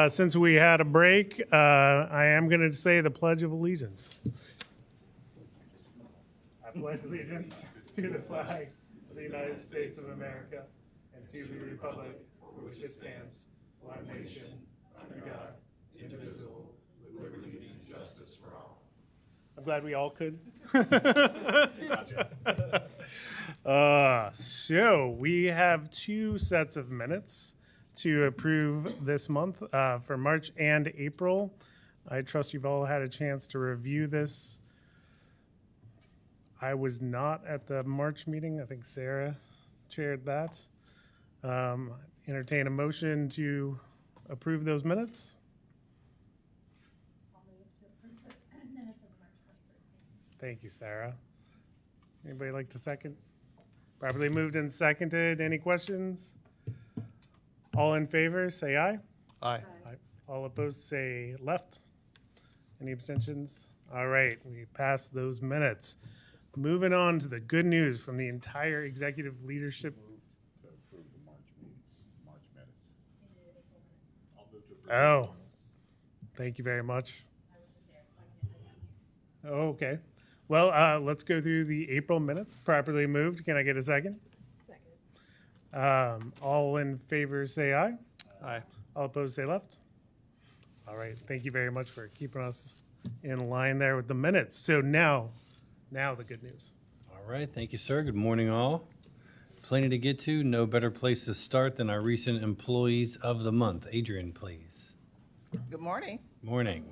Since we had a break, I am going to say the Pledge of Allegiance. I pledge allegiance to the flag of the United States of America and to the republic for which it stands, one nation, under God, indivisible, with liberty and justice for all. I'm glad we all could. So we have 2 sets of minutes to approve this month for March and April. I trust you've all had a chance to review this. I was not at the March meeting. I think Sarah chaired that. Entertain a motion to approve those minutes. Thank you, Sarah. Anybody like to second? Properly moved and seconded. Any questions? All in favor, say aye. Aye. Aye. All opposed, say left. Any abstentions? All right, we passed those minutes. Moving on to the good news from the entire executive leadership. Oh, thank you very much. Okay. Well, let's go through the April minutes. Properly moved. Can I get a second? Second. All in favor, say aye. Aye. All opposed, say left. All right. Thank you very much for keeping us in line there with the minutes. So now the good news. All right, thank you, sir. Good morning, all. Plenty to get to. No better place to start than our recent Employees of the Month. Adrian, please. Good morning. Morning.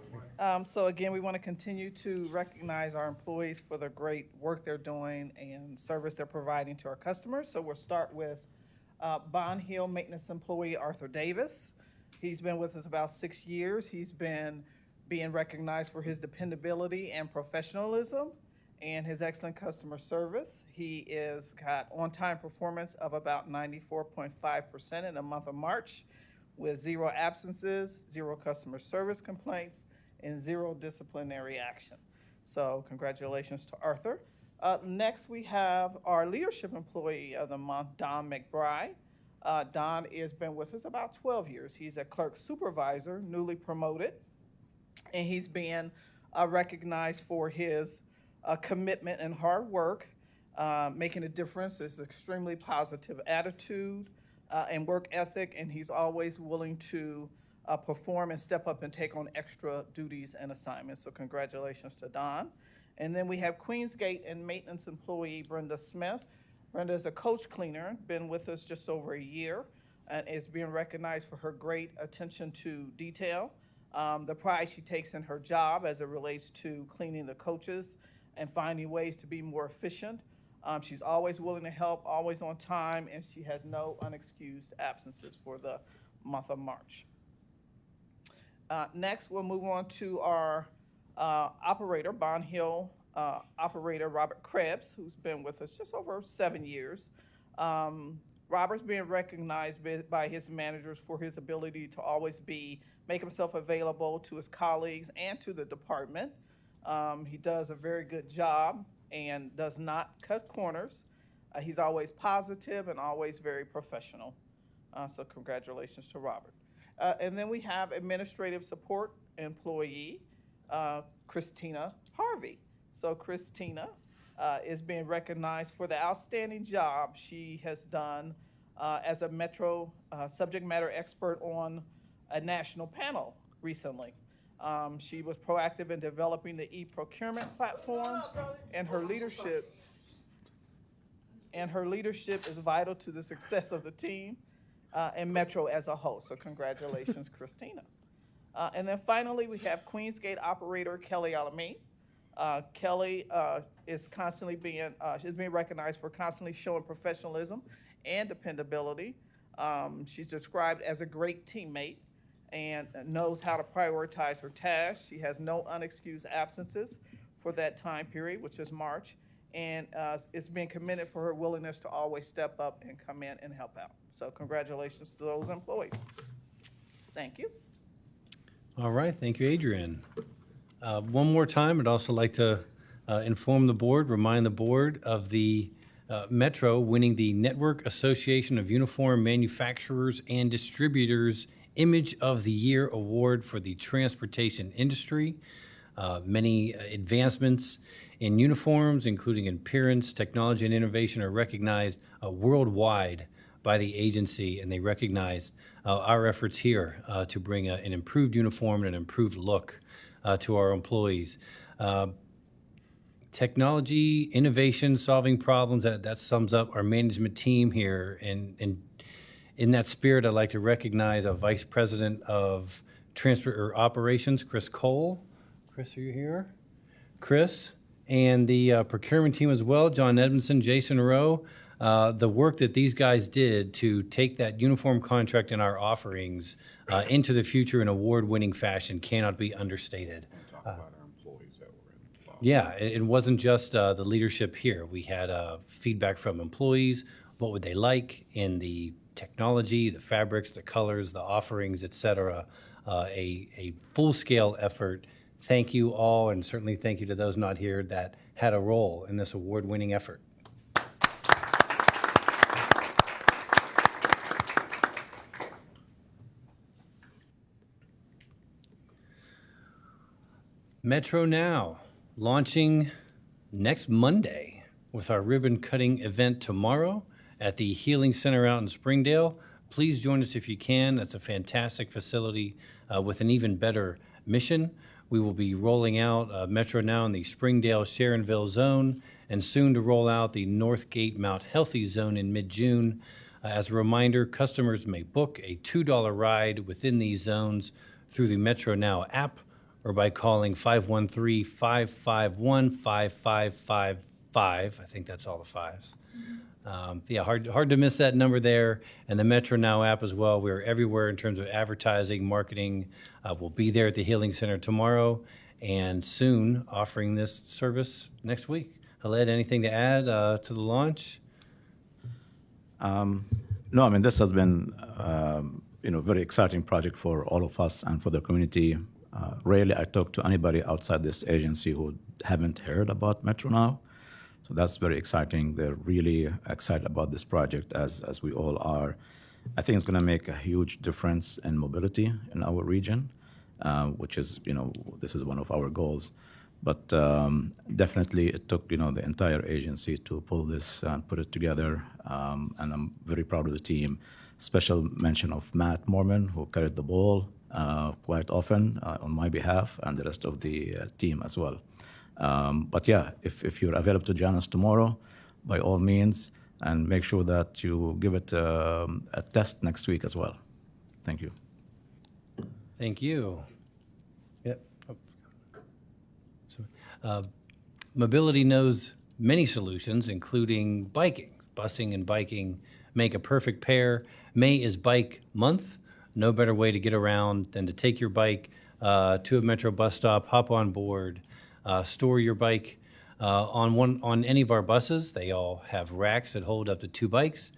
So again, we want to continue to recognize our employees for the great work they're doing and service they're providing to our customers. So we'll start with Bond Hill Maintenance Employee Arthur Davis. He's been with us about 6 years. He's been being recognized for his dependability and professionalism and his excellent customer service. He is got on-time performance of about 94.5% in the month of March, with 0 absences, 0 customer service complaints, and 0 disciplinary action. So congratulations to Arthur. Next, we have our leadership employee of the month, Don McBride. Don has been with us about 12 years. He's a clerk supervisor, newly promoted, and he's being recognized for his commitment and hard work, making a difference. His extremely positive attitude and work ethic, and he's always willing to perform and step up and take on extra duties and assignments. So congratulations to Don. And then we have Queensgate and maintenance employee Brenda Smith. Brenda is a coach cleaner, been with us just over a year, and is being recognized for her great attention to detail, the pride she takes in her job as it relates to cleaning the coaches and finding ways to be more efficient. She's always willing to help, always on time, and she has no unexcused absences for the month of March. Next, we'll move on to our operator, Bond Hill operator Robert Krebs, who's been with us just over 7 years. Robert's being recognized by his managers for his ability to always make himself available to his colleagues and to the department. He does a very good job and does not cut corners. He's always positive and always very professional. So congratulations to Robert. And then we have administrative support employee, Christina Harvey. So Christina is being recognized for the outstanding job she has done as a Metro subject matter expert on a national panel recently. She was proactive in developing the e-procurement platform, and her leadership is vital to the success of the team and Metro as a whole. So congratulations, Christina. And then finally, we have Queensgate operator Kelly Alameen. Kelly is being recognized for constantly showing professionalism and dependability. She's described as a great teammate and knows how to prioritize her tasks. She has no unexcused absences for that time period, which is March, and is being commended for her willingness to always step up and come in and help out. So congratulations to those employees. Thank you. All right, thank you, Adrian. One more time, I'd also like to inform the board, remind the board of the Metro winning the Network Association of Uniform Manufacturers and Distributors Image of the Year award for the transportation industry. Many advancements in uniforms, including appearance, technology, and innovation, are recognized worldwide by the agency, and they recognize our efforts here to bring an improved uniform and an improved look to our employees. Technology, innovation, solving problems, that sums up our management team here. And in that spirit, I'd like to recognize our Vice President of Operations, Chris Cole. Chris, are you here? Chris, and the procurement team as well, John Edmondson, Jason Rowe. The work that these guys did to take that uniform contract and our offerings into the future in award-winning fashion cannot be understated. Talk about our employees that were involved. Yeah, it wasn't just the leadership here. We had feedback from employees. What would they like in the technology, the fabrics, the colors, the offerings, et cetera. A full-scale effort. Thank you all, and certainly thank you to those not here that had a role in this award-winning effort. Metro Now, launching next Monday with our ribbon cutting event tomorrow at the Healing Center out in Springdale. Please join us if you can. That's a fantastic facility with an even better mission. We will be rolling out Metro Now in the Springdale-Sharonville zone, and soon to roll out the Northgate Mount Healthy zone in mid-June. As a reminder, customers may book a $2 ride within these zones through the Metro Now app or by calling 513-551-5555. I think that's all the fives. Hard to miss that number there. And the Metro Now app as well. We're everywhere in terms of advertising, marketing. We'll be there at the Healing Center tomorrow and soon offering this service next week. Khaled, anything to add to the launch? No, I mean, this has been, very exciting project for all of us and for the community. Rarely I talk to anybody outside this agency who haven't heard about Metro Now. So that's very exciting. They're really excited about this project, as we all are. I think it's going to make a huge difference in mobility in our region, which is, this is one of our goals. But definitely it took, the entire agency to pull this and put it together. And I'm very proud of the team. Special mention of Matt Mormon, who carried the ball quite often on my behalf, and the rest of the team as well. But yeah, if you're available to join us tomorrow, by all means, and make sure that you give it a test next week as well. Thank you. Thank you. Yep. Mobility knows many solutions, including biking. Busing and biking make a perfect pair. May is Bike Month. No better way to get around than to take your bike to a Metro bus stop, hop on board, store your bike on any of our buses. They all have racks that hold up to 2 bikes.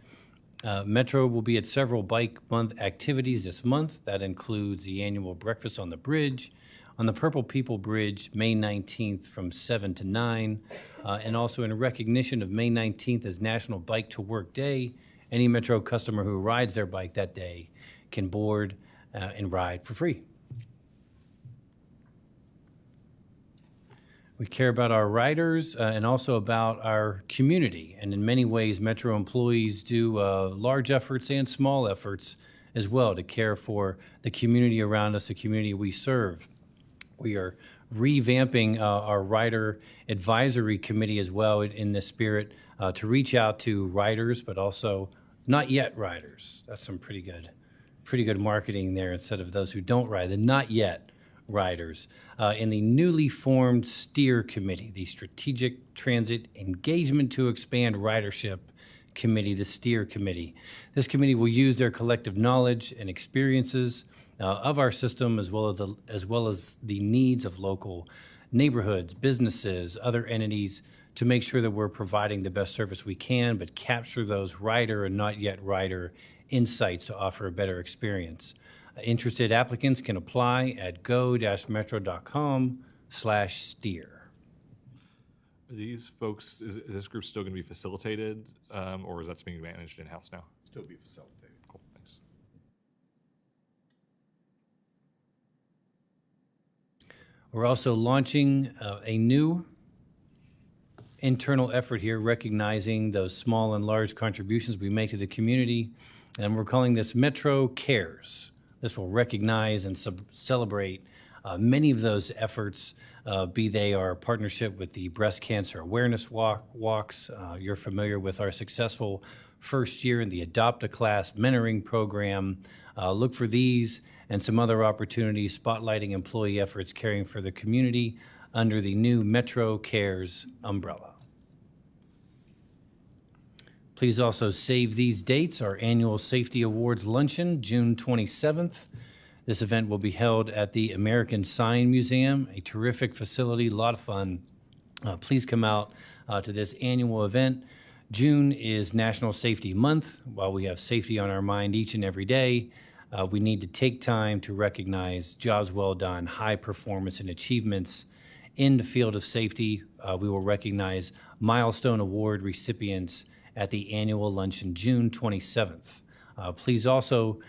Metro will be at several Bike Month activities this month. That includes the annual Breakfast on the Bridge, on the Purple People Bridge, May 19th from 7 to 9. And also in recognition of May 19th as National Bike to Work Day, any Metro customer who rides their bike that day can board and ride for free. We care about our riders and also about our community. And in many ways, Metro employees do large efforts and small efforts as well to care for the community around us, the community we serve. We are revamping our rider advisory committee as well in this spirit to reach out to riders, but also not yet riders. That's some pretty good marketing there instead of those who don't ride, the not yet riders. In the newly formed STEER committee, the Strategic Transit Engagement to Expand Ridership Committee, the STEER committee. This committee will use their collective knowledge and experiences of our system as well as the needs of local neighborhoods, businesses, other entities to make sure that we're providing the best service we can, but capture those rider and not yet rider insights to offer a better experience. Interested applicants can apply at go-metro.com/steer. Are these folks, is this group still going to be facilitated, or is that being managed in-house now? Still be facilitated. Cool, thanks. We're also launching a new internal effort here, recognizing those small and large contributions we make to the community, and we're calling this Metro Cares. This will recognize and celebrate many of those efforts, be they our partnership with the Breast Cancer Awareness Walks. You're familiar with our successful first year in the Adopt a Class mentoring program. Look for these and some other opportunities spotlighting employee efforts caring for the community under the new Metro Cares umbrella. Please also save these dates. Our annual Safety Awards Luncheon, June 27th. This event will be held at the American Sign Museum, a terrific facility, a lot of fun. Please come out to this annual event. June is National Safety Month. While we have safety on our mind each and every day, we need to take time to recognize jobs well done, high performance, and achievements in the field of safety. We will recognize milestone award recipients at the annual luncheon, June 27th. Please also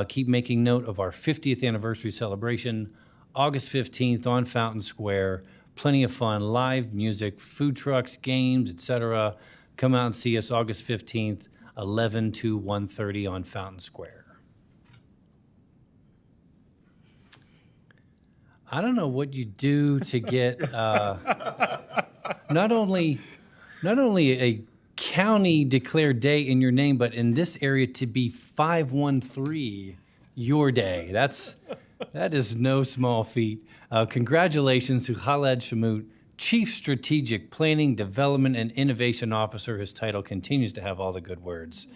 keep making note of our 50th anniversary celebration, August 15th on Fountain Square. Plenty of fun, live music, food trucks, games, etc. Come out and see us August 15th, 11 to 1:30 on Fountain Square. I don't know what you do to get not only a county declared day in your name, but in this area to be 513 your day. That is no small feat. Congratulations to Khaled Shamut, Chief Strategic Planning, Development, and Innovation Officer. His title continues to have all the good words.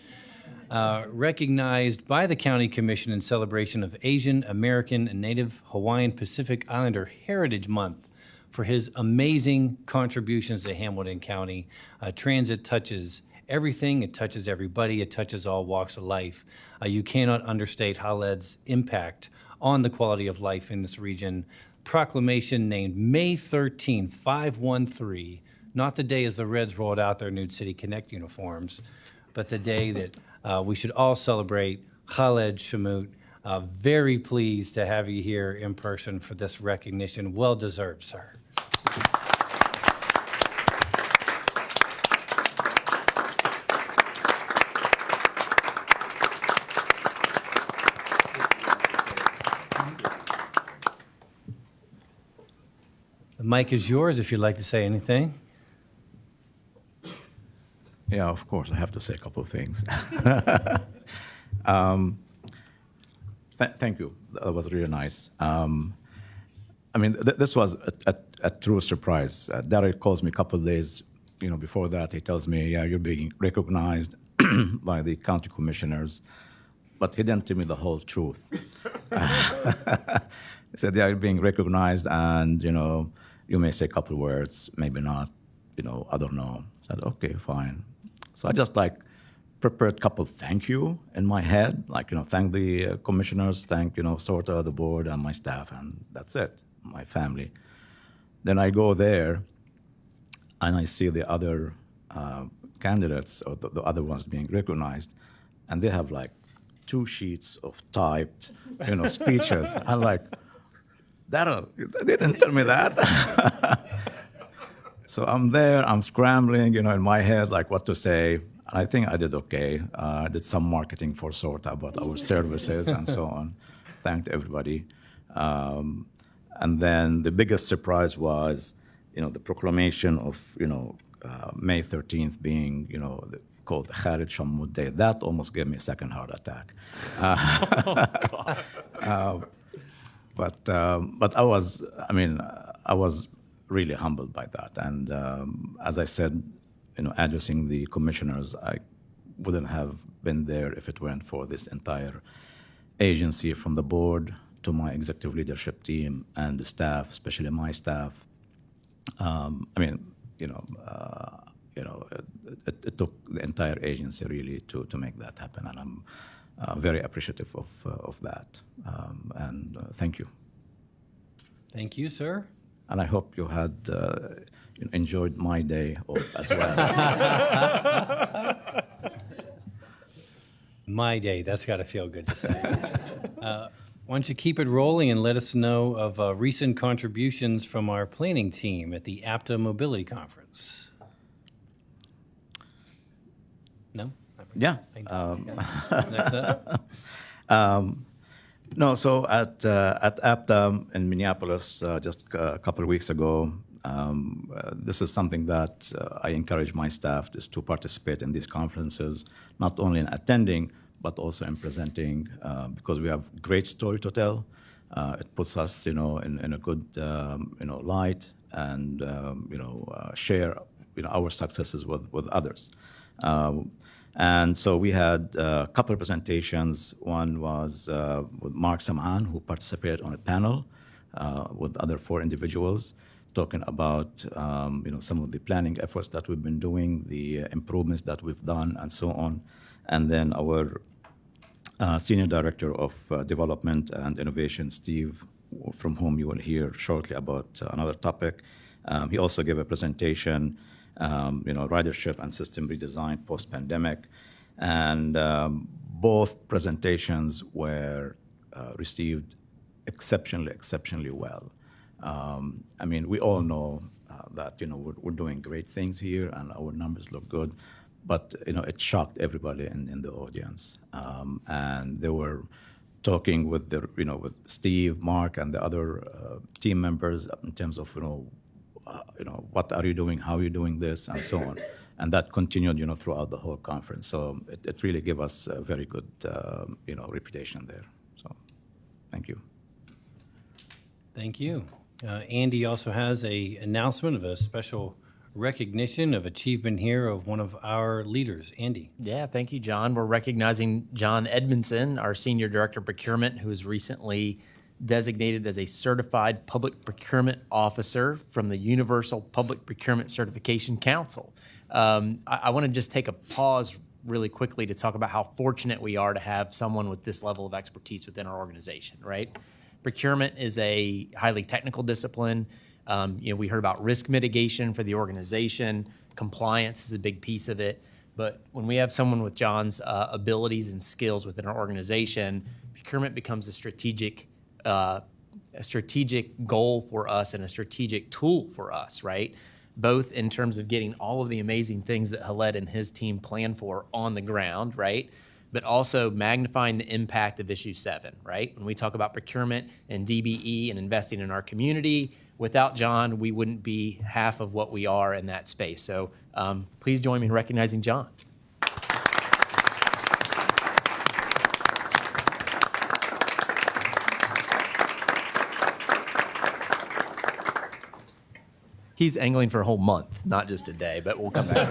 Recognized by the County Commission in celebration of Asian American and Native Hawaiian Pacific Islander Heritage Month for his amazing contributions to Hamilton County. Transit touches everything. It touches everybody. It touches all walks of life. You cannot understate Khaled's impact on the quality of life in this region. Proclamation named May 13, 513, not the day as the Reds rolled out their Nude City Connect uniforms, but the day that we should all celebrate Khaled Shamut. Very pleased to have you here in person for this recognition. Well deserved, sir. The mic is yours if you'd like to say anything. Yeah, of course, I have to say a couple of things. Thank you. That was really nice. I mean, this was a true surprise. Derek calls me a couple of days, before that. He tells me, "Yeah, you're being recognized by the county commissioners," but he didn't tell me the whole truth. He said, "Yeah, you're being recognized, and you may say a couple of words, maybe not. I don't know." I said, "Okay, fine." So I just prepared a couple of thank you in my head, thank the commissioners, thank SORTA, the board, and my staff, and that's it, my family. Then I go there, and I see the other candidates, or the other ones being recognized, and they have 2 sheets of typed, speeches. I'm like, they didn't tell me that. So I'm there, I'm scrambling, in my head, what to say. I think I did okay. I did some marketing for SORTA about our services and so on. Thanked everybody. And then the biggest surprise was, the proclamation of, May 13th being, called Khaled Shamut Day. That almost gave me a second heart attack. But I was really humbled by that. And as I said, addressing the commissioners, I wouldn't have been there if it weren't for this entire agency, from the board to my executive leadership team and the staff, especially my staff. It took the entire agency really to make that happen, and I'm very appreciative of that. And thank you. Thank you, sir. And I hope you had enjoyed my day off as well. My day, that's got to feel good to say. Why don't you keep it rolling and let us know of recent contributions from our planning team at the APTA Mobility Conference? No? Yeah. Next up. No, so at APTA in Minneapolis just a couple of weeks ago, this is something that I encourage my staff is to participate in these conferences, not only in attending, but also in presenting, because we have great story to tell. It puts us, in a good, light, and share, our successes with others. And so we had a couple of presentations. One was with Mark Sam'an, who participated on a panel with other 4 individuals, talking about some of the planning efforts that we've been doing, the improvements that we've done, and so on. And then our Senior Director of Development and Innovation, Steve, from whom you will hear shortly about another topic. He also gave a presentation, ridership and system redesign post-pandemic. And both presentations were received exceptionally well. I mean, we all know that, we're doing great things here and our numbers look good, but, it shocked everybody in the audience. And they were talking with with Steve, Mark, and the other team members in terms of, what are you doing, how are you doing this, and so on. And that continued, throughout the whole conference. So it really gave us a very good, reputation there. So thank you. Thank you. Andy also has an announcement of a special recognition of achievement here of one of our leaders. Andy. Yeah, thank you, John. We're recognizing John Edmondson, our Senior Director of Procurement, who was recently designated as a Certified Public Procurement Officer from the Universal Public Procurement Certification Council. I want to just take a pause really quickly to talk about how fortunate we are to have someone with this level of expertise within our organization, right? Procurement is a highly technical discipline. We heard about risk mitigation for the organization. Compliance is a big piece of it. But when we have someone with John's abilities and skills within our organization, procurement becomes a strategic goal for us and a strategic tool for us, right? Both in terms of getting all of the amazing things that Khaled and his team plan for on the ground, right? But also magnifying the impact of Issue 7, right? When we talk about procurement and DBE and investing in our community, without John, we wouldn't be half of what we are in that space. So please join me in recognizing John. He's angling for a whole month, not just a day, but we'll come back.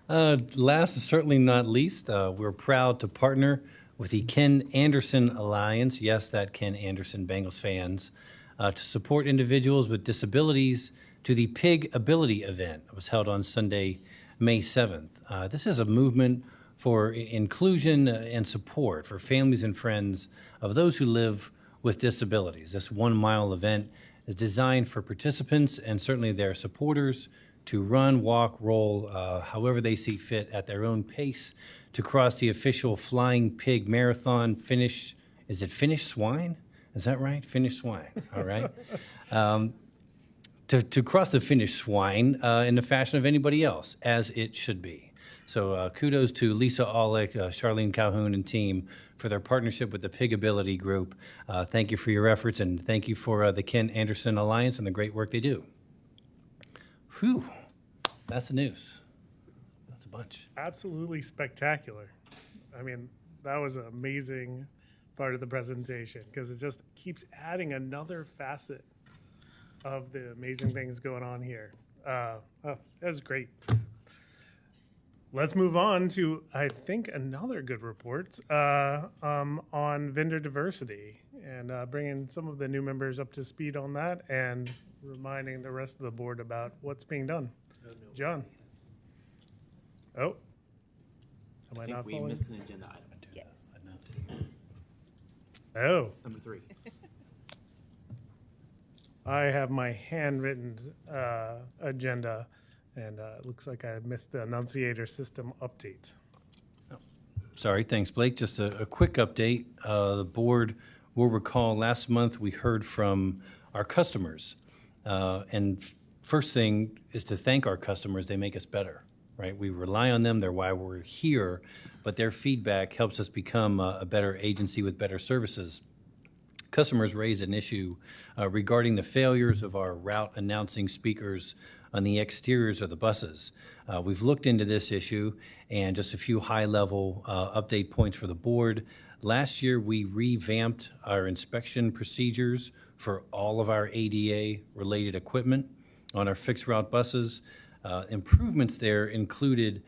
Last but certainly not least, we're proud to partner with the Ken Anderson Alliance, yes, that Ken Anderson Bengals fans, to support individuals with disabilities to the Pig Ability event. It was held on Sunday, May 7th. This is a movement for inclusion and support for families and friends of those who live with disabilities. This 1 mile event is designed for participants and certainly their supporters to run, walk, roll, however they see fit at their own pace to cross the official Flying Pig Marathon finish. Is it Finish Swine? Is that right? Finish Swine, all right. To cross the finish swine in the fashion of anybody else, as it should be. So kudos to Lisa Aulick, Charlene Calhoun, and team for their partnership with the Pig Ability Group. Thank you for your efforts, and thank you for the Ken Anderson Alliance and the great work they do. Whew, that's the news. That's a bunch. Absolutely spectacular. I mean, that was an amazing part of the presentation because it just keeps adding another facet of the amazing things going on here. That was great. Let's move on to, I think, another good report on vendor diversity and bringing some of the new members up to speed on that and reminding the rest of the board about what's being done. John. Oh. Am I not we following? missed an agenda item. Yes. Oh. Number 3. I have my handwritten agenda, and it looks like I missed the annunciator system update. Sorry, thanks, Blake. Just a quick update. The board will recall last month we heard from our customers. First thing is to thank our customers. They make us better, right? We rely on them. They're why we're here, but their feedback helps us become a better agency with better services. Customers raised an issue regarding the failures of our route announcing speakers on the exteriors of the buses. We've looked into this issue, and just a few high-level update points for the board. Last year, we revamped our inspection procedures for all of our ADA-related equipment on our fixed route buses. Improvements there included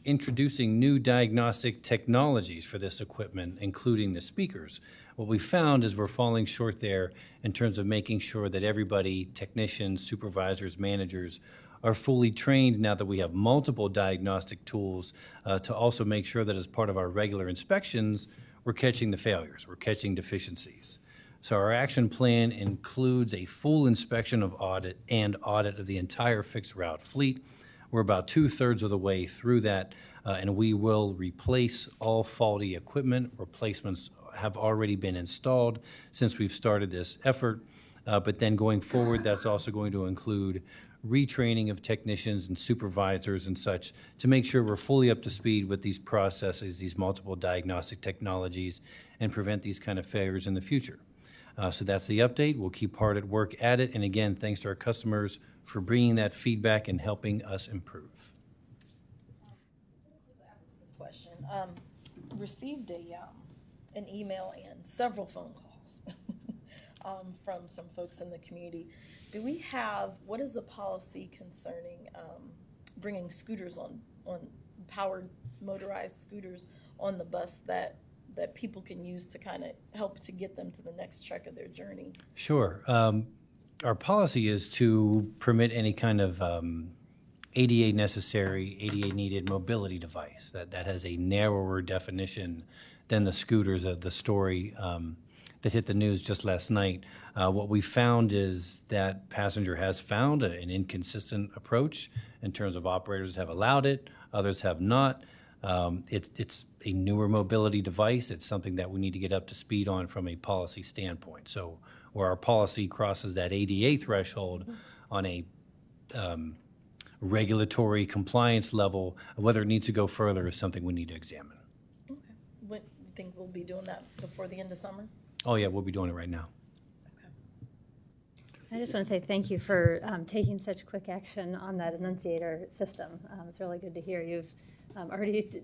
introducing new diagnostic technologies for this equipment, including the speakers. What we found is we're falling short there in terms of making sure that everybody, technicians, supervisors, managers, are fully trained now that we have multiple diagnostic tools to also make sure that as part of our regular inspections, we're catching the failures, we're catching deficiencies. So our action plan includes a full inspection of audit of the entire fixed route fleet. We're about 2/3 of the way through that, and we will replace all faulty equipment. Replacements have already been installed since we've started this effort. But then going forward, that's also going to include retraining of technicians and supervisors and such to make sure we're fully up to speed with these processes, these multiple diagnostic technologies, and prevent these kind of failures in the future. So that's the update. We'll keep hard at work at it. And again, thanks to our customers for bringing that feedback and helping us improve. Question. Received an email and several phone calls from some folks in the community. What is the policy concerning bringing scooters on powered motorized scooters on the bus that people can use to kind of help to get them to the next trek of their journey? Sure. Our policy is to permit any kind of ADA necessary, ADA needed mobility device that has a narrower definition than the scooters of the story that hit the news just last night. What we found is that passenger has found an inconsistent approach in terms of operators have allowed it, others have not. It's a newer mobility device. It's something that we need to get up to speed on from a policy standpoint. So where our policy crosses that ADA threshold on a regulatory compliance level, whether it needs to go further is something we need to examine. Okay. When you think we'll be doing that before the end of summer? Oh yeah, we'll be doing it right now. I just want to say thank you for taking such quick action on that enunciator system. It's really good to hear. You've already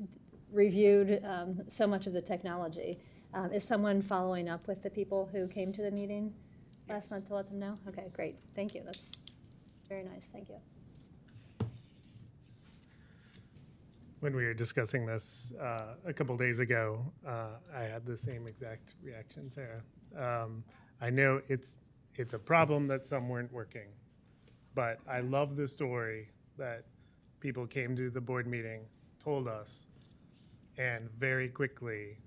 reviewed so much of the technology. Is someone following up with the people who came to the meeting last month to let them know? Okay, great. Thank you. That's very nice. Thank you. When we were discussing this a couple days ago, I had the same exact reaction, Sarah. I know it's a problem that some weren't working, but I love the story that people came to the board meeting, told us, and very quickly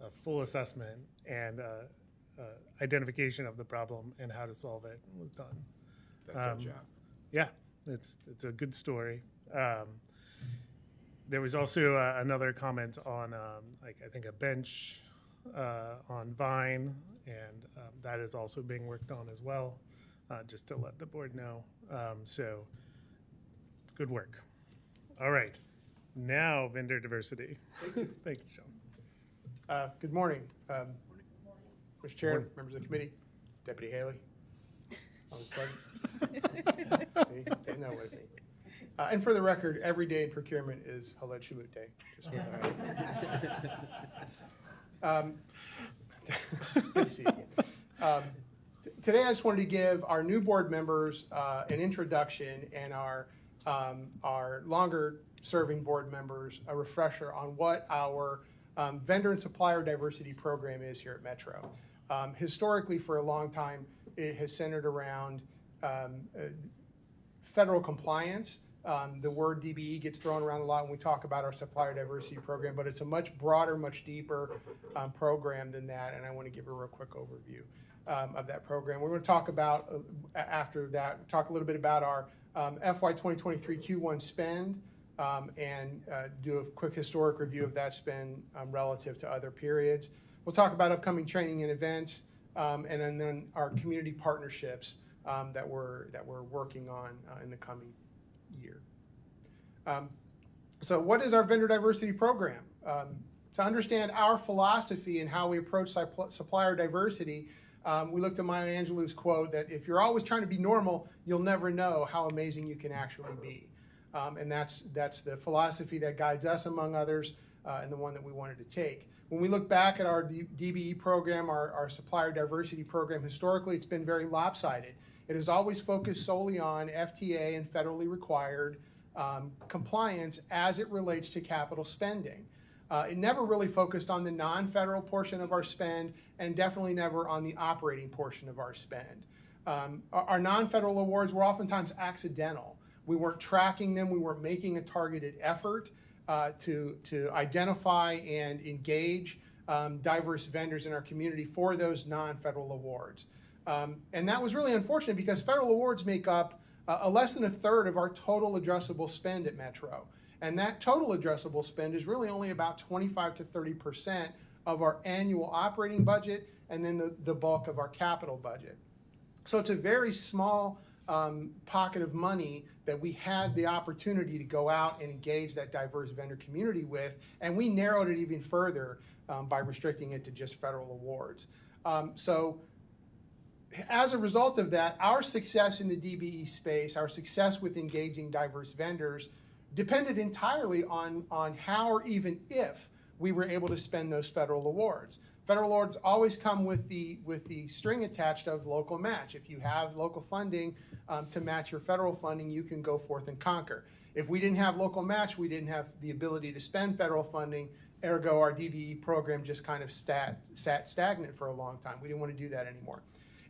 a full assessment and identification of the problem and how to solve it was done. That's our job. Yeah, it's a good story. There was also another comment on, I think, a bench on Vine, and that is also being worked on as well, just to let the board know. So, good work. All right, now vendor diversity. Thanks, John. Good morning. Mr. Chair, members of the committee, Deputy Haley. Always present. See, they know with me. And for the record, every day in procurement is Haled Shalut Day. It's good to see you again. Today I just wanted to give our new board members an introduction and our longer serving board members a refresher on what our vendor and supplier diversity program is here at Metro. Historically, for a long time, it has centered around federal compliance. The word DBE gets thrown around a lot when we talk about our supplier diversity program, but it's a much broader, much deeper program than that, and I want to give a real quick overview of that program. We're going to talk about, after that, talk a little bit about our FY 2023 Q1 spend, and do a quick historic review of that spend relative to other periods. We'll talk about upcoming training and events, and then our community partnerships that we're working on in the coming year. So what is our vendor diversity program? To understand our philosophy and how we approach supplier diversity, we looked at Maya Angelou's quote that if you're always trying to be normal, you'll never know how amazing you can actually be. And that's the philosophy that guides us, among others, and the one that we wanted to take. When we look back at our DBE program, our supplier diversity program, historically it's been very lopsided. It has always focused solely on FTA and federally required compliance as it relates to capital spending. It never really focused on the non-federal portion of our spend, and definitely never on the operating portion of our spend. Our non-federal awards were oftentimes accidental. We weren't tracking them. We weren't making a targeted effort to identify and engage diverse vendors in our community for those non-federal awards. And that was really unfortunate because federal awards make up less than a third of our total addressable spend at Metro. And that total addressable spend is really only about 25 to 30% of our annual operating budget, and then the bulk of our capital budget. So it's a very small pocket of money that we had the opportunity to go out and engage that diverse vendor community with, and we narrowed it even further by restricting it to just federal awards. So as a result of that, our success in the DBE space, our success with engaging diverse vendors, depended entirely on how or even if we were able to spend those federal awards. Federal awards always come with the string attached of local match. If you have local funding to match your federal funding, you can go forth and conquer. If we didn't have local match, we didn't have the ability to spend federal funding, ergo our DBE program just kind of sat stagnant for a long time. We didn't want to do that anymore.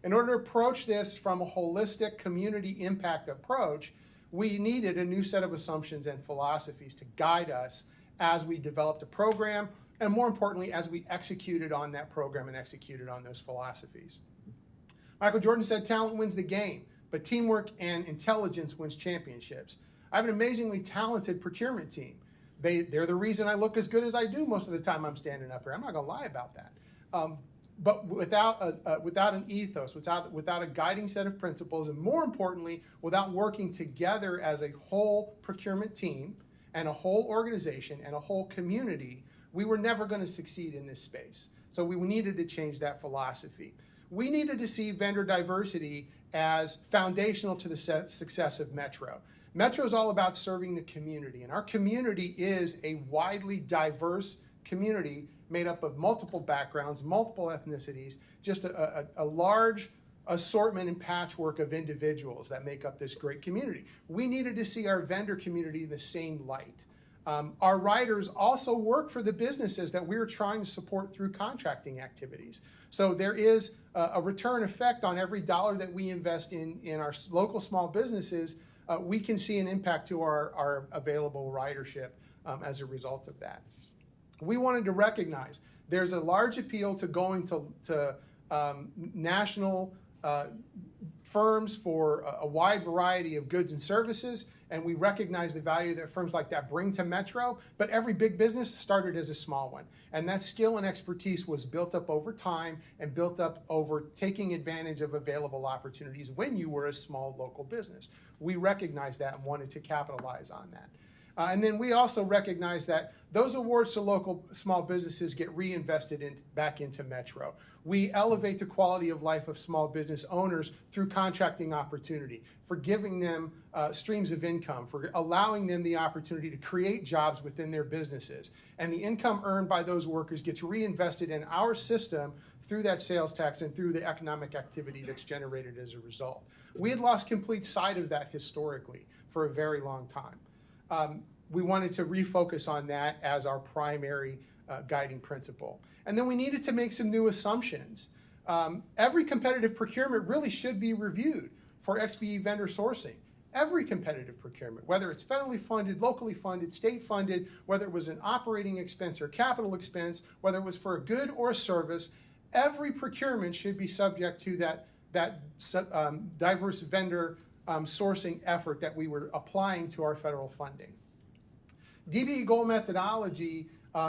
In order to approach this from a holistic community impact approach, we needed a new set of assumptions and philosophies to guide us as we developed a program, and more importantly, as we executed on that program and executed on those philosophies. Michael Jordan said, talent wins the game, but teamwork and intelligence wins championships. I have an amazingly talented procurement team. They're the reason I look as good as I do most of the time I'm standing up here. I'm not gonna lie about that. But without an ethos, without a guiding set of principles, and more importantly, without working together as a whole procurement team and a whole organization and a whole community, we were never going to succeed in this space. So we needed to change that philosophy. We needed to see vendor diversity as foundational to the success of Metro. Metro is all about serving the community, and our community is a widely diverse community made up of multiple backgrounds, multiple ethnicities, just a large assortment and patchwork of individuals that make up this great community. We needed to see our vendor community in the same light. Our writers also work for the businesses that we're trying to support through contracting activities. So there is a return effect on every dollar that we invest in our local small businesses. We can see an impact to our available ridership as a result of that. We wanted to recognize there's a large appeal to going to national firms for a wide variety of goods and services, and we recognize the value that firms like that bring to Metro, but every big business started as a small one. And that skill and expertise was built up over time and built up over taking advantage of available opportunities when you were a small local business. We recognized that and wanted to capitalize on that. And then we also recognize that those awards to local small businesses get reinvested back into Metro. We elevate the quality of life of small business owners through contracting opportunity, for giving them streams of income, for allowing them the opportunity to create jobs within their businesses. And the income earned by those workers gets reinvested in our system through that sales tax and through the economic activity that's generated as a result. We had lost complete sight of that historically for a very long time. We wanted to refocus on that as our primary guiding principle. And then we needed to make some new assumptions. Every competitive procurement really should be reviewed for XBE vendor sourcing. Every competitive procurement, whether it's federally funded, locally funded, state funded, whether it was an operating expense or capital expense, whether it was for a good or a service, every procurement should be subject to that diverse vendor sourcing effort that we were applying to our federal funding. DBE goal methodology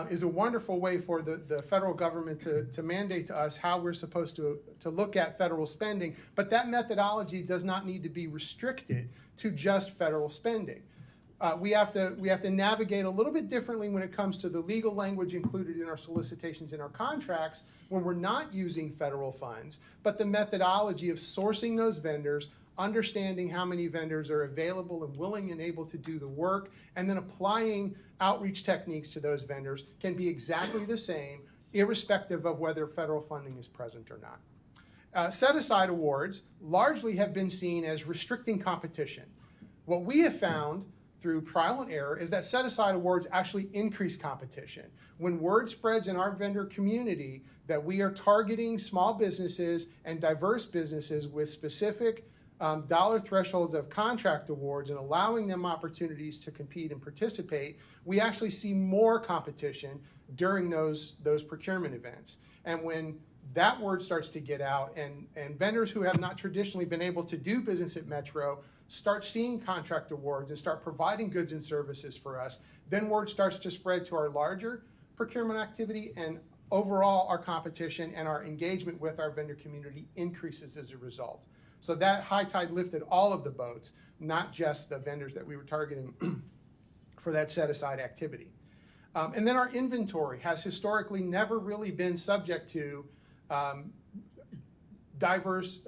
is a wonderful way for the federal government to mandate to us how we're supposed to look at federal spending, but that methodology does not need to be restricted to just federal spending. We have to navigate a little bit differently when it comes to the legal language included in our solicitations and our contracts when we're not using federal funds, but the methodology of sourcing those vendors, understanding how many vendors are available and willing and able to do the work, and then applying outreach techniques to those vendors can be exactly the same, irrespective of whether federal funding is present or not. Set-aside awards largely have been seen as restricting competition. What we have found through trial and error is that set-aside awards actually increase competition. When word spreads in our vendor community that we are targeting small businesses and diverse businesses with specific dollar thresholds of contract awards and allowing them opportunities to compete and participate, we actually see more competition during those procurement events. And when that word starts to get out and vendors who have not traditionally been able to do business at Metro start seeing contract awards and start providing goods and services for us, then word starts to spread to our larger procurement activity, and overall our competition and our engagement with our vendor community increases as a result. So that high tide lifted all of the boats, not just the vendors that we were targeting for that set-aside activity. And then our inventory has historically never really been subject to diverse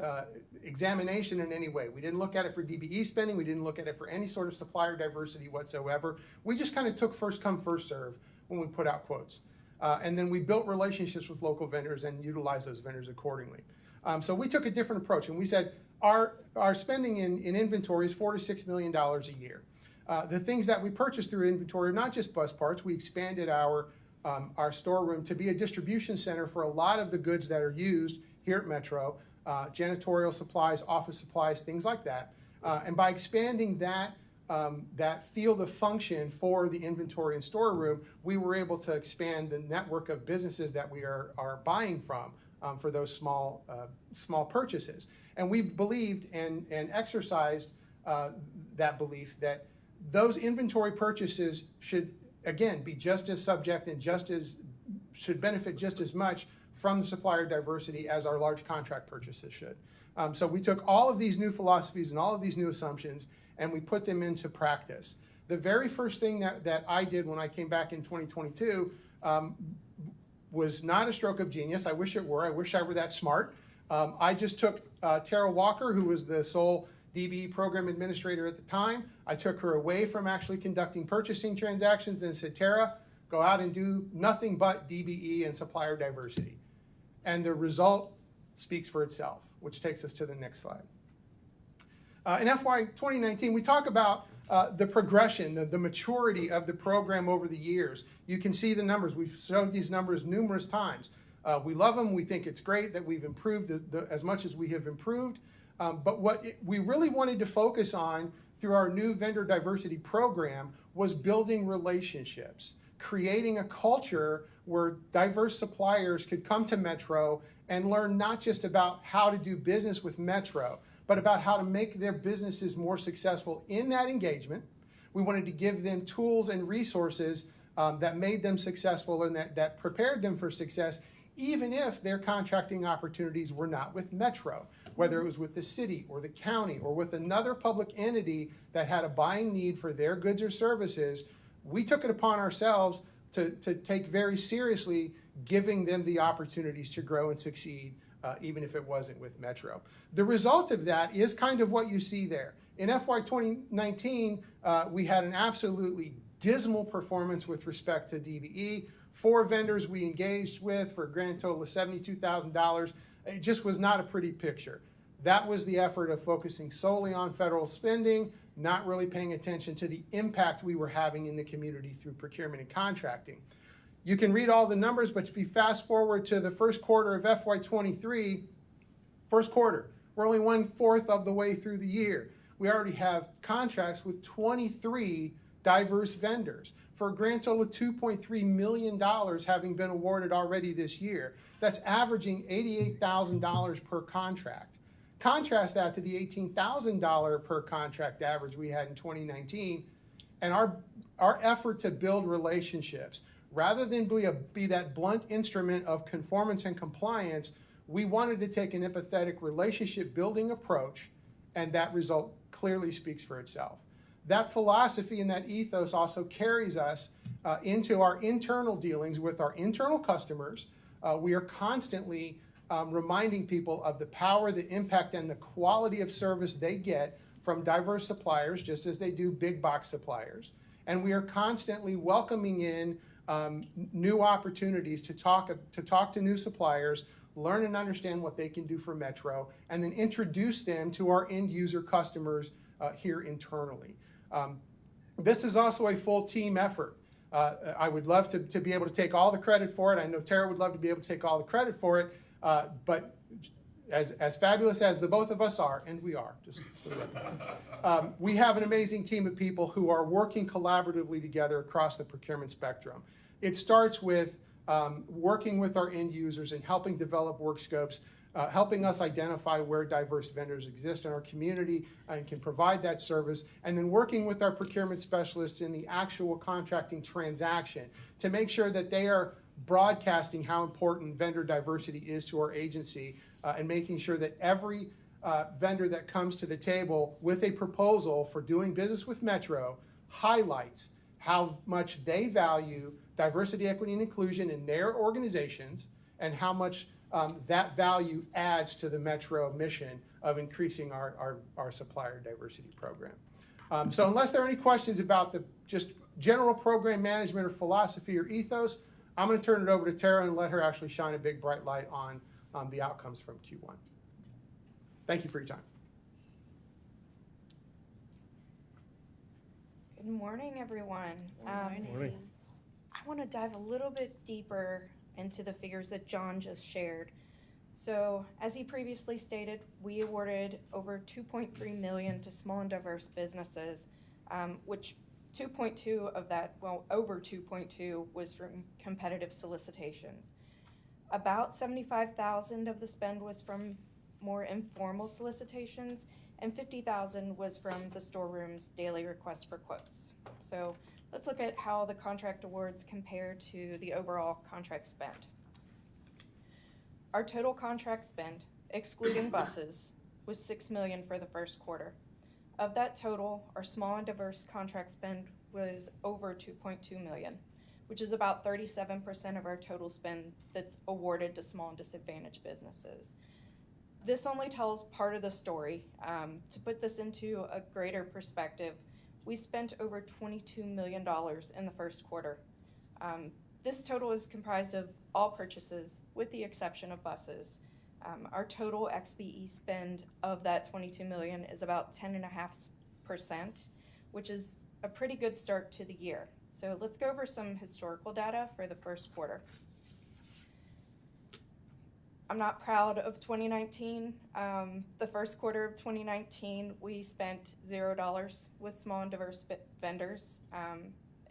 examination in any way. We didn't look at it for DBE spending. We didn't look at it for any sort of supplier diversity whatsoever. We just kind of took first come, first serve when we put out quotes. And then we built relationships with local vendors and utilized those vendors accordingly. So we took a different approach, and we said our spending in inventory is $4 to $6 million a year. The things that we purchased through inventory are not just bus parts. We expanded our storeroom to be a distribution center for a lot of the goods that are used here at Metro, janitorial supplies, office supplies, things like that. And by expanding that field of function for the inventory and storeroom, we were able to expand the network of businesses that we are buying from for those small purchases. And we believed and exercised that belief that those inventory purchases should, again, be just as subject and should benefit just as much from the supplier diversity as our large contract purchases should. So we took all of these new philosophies and all of these new assumptions and we put them into practice. The very first thing that I did when I came back in 2022 was not a stroke of genius. I wish it were. I wish I were that smart. I just took Tara Walker, who was the sole DBE program administrator at the time. I took her away from actually conducting purchasing transactions and said, Tara, go out and do nothing but DBE and supplier diversity. And the result speaks for itself, which takes us to the next slide. In FY 2019, we talk about the progression, the maturity of the program over the years. You can see the numbers. We've showed these numbers numerous times. We love them. We think it's great that we've improved as much as we have improved. But what we really wanted to focus on through our new vendor diversity program was building relationships, creating a culture where diverse suppliers could come to Metro and learn not just about how to do business with Metro, but about how to make their businesses more successful in that engagement. We wanted to give them tools and resources that made them successful and that prepared them for success, even if their contracting opportunities were not with Metro, whether it was with the city or the county or with another public entity that had a buying need for their goods or services. We took it upon ourselves to take very seriously giving them the opportunities to grow and succeed, even if it wasn't with Metro. The result of that is kind of what you see there. In FY 2019, we had an absolutely dismal performance with respect to DBE. 4 vendors we engaged with for a grand total of $72,000. It just was not a pretty picture. That was the effort of focusing solely on federal spending, not really paying attention to the impact we were having in the community through procurement and contracting. You can read all the numbers, but if you fast forward to the first quarter of FY 23, first quarter, we're only 1/4 of the way through the year. We already have contracts with 23 diverse vendors for a grand total of $2.3 million having been awarded already this year. That's averaging $88,000 per contract. Contrast that to the $18,000 per contract average we had in 2019, And our effort to build relationships, rather than be that blunt instrument of conformance and compliance, we wanted to take an empathetic relationship building approach, and that result clearly speaks for itself. That philosophy and that ethos also carries us into our internal dealings with our internal customers. We are constantly reminding people of the power, the impact, and the quality of service they get from diverse suppliers, just as they do big box suppliers. And we are constantly welcoming in new opportunities to talk to new suppliers, learn and understand what they can do for Metro, and then introduce them to our end user customers here internally. This is also a full team effort. I would love to be able to take all the credit for it. I know Tara would love to be able to take all the credit for it, but as fabulous as the both of us are, and we are, we have an amazing team of people who are working collaboratively together across the procurement spectrum. It starts with working with our end users and helping develop work scopes, helping us identify where diverse vendors exist in our community and can provide that service, and then working with our procurement specialists in the actual contracting transaction to make sure that they are broadcasting how important vendor diversity is to our agency, and making sure that every vendor that comes to the table with a proposal for doing business with Metro highlights how much they value diversity, equity, and inclusion in their organizations, and how much that value adds to the Metro mission of increasing our supplier diversity program. So unless there are any questions about the just general program management or philosophy or ethos, I'm going to turn it over to Tara and let her actually shine a big bright light on the outcomes from Q1. Thank you for your time. Good morning, everyone. Morning. I want to dive a little bit deeper into the figures that John just shared. So, as he previously stated, we awarded over $2.3 million to small and diverse businesses, which 2.2 of that, well, over 2.2 was from competitive solicitations. About 75,000 of the spend was from more informal solicitations, and 50,000 was from the storeroom's daily request for quotes. So let's look at how the contract awards compare to the overall contract spend. Our total contract spend, excluding buses, was $6 million for the first quarter. Of that total, our small and diverse contract spend was over $2.2 million, which is about 37% of our total spend that's awarded to small and disadvantaged businesses. This only tells part of the story. To put this into a greater perspective, we spent over $22 million in the first quarter. This total is comprised of all purchases with the exception of buses. Our total XBE spend of that $22 million is about 10.5%, which is a pretty good start to the year. So let's go over some historical data for the first quarter. I'm not proud of 2019. The first quarter of 2019, we spent $0 with small and diverse vendors.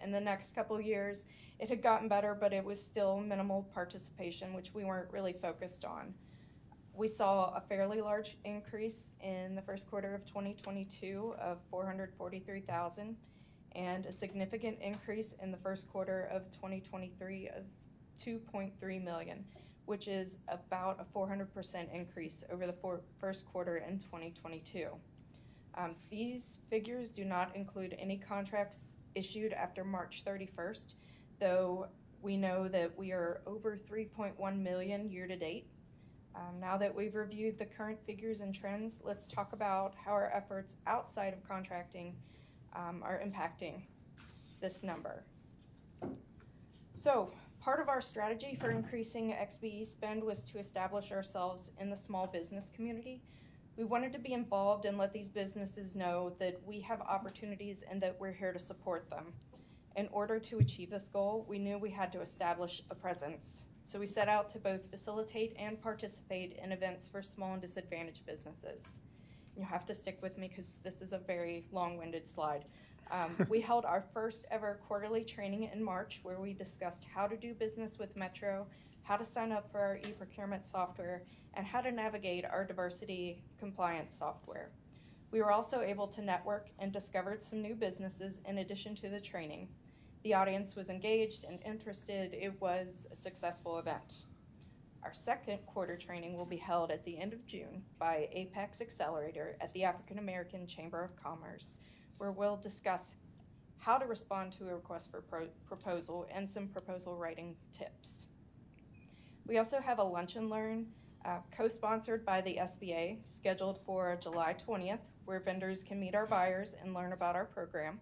In the next couple of years, it had gotten better, but it was still minimal participation, which we weren't really focused on. We saw a fairly large increase in the first quarter of 2022 of $443,000, and a significant increase in the first quarter of 2023 of $2.3 million, which is about a 400% increase over the first quarter in 2022. These figures do not include any contracts issued after March 31st, though we know that we are over $3.1 million year to date. Now that we've reviewed the current figures and trends, let's talk about how our efforts outside of contracting are impacting this number. So, part of our strategy for increasing XBE spend was to establish ourselves in the small business community. We wanted to be involved and let these businesses know that we have opportunities and that we're here to support them. In order to achieve this goal, we knew we had to establish a presence. So we set out to both facilitate and participate in events for small and disadvantaged businesses. You'll have to stick with me because this is a very long-winded slide. We held our first ever quarterly training in March where we discussed how to do business with Metro, how to sign up for our e-procurement software, and how to navigate our diversity compliance software. We were also able to network and discovered some new businesses in addition to the training. The audience was engaged and interested. It was a successful event. Our second quarter training will be held at the end of June by Apex Accelerator at the African American Chamber of Commerce, where we'll discuss how to respond to a request for proposal and some proposal writing tips. We also have a lunch and learn co-sponsored by the SBA scheduled for July 20th, where vendors can meet our buyers and learn about our program.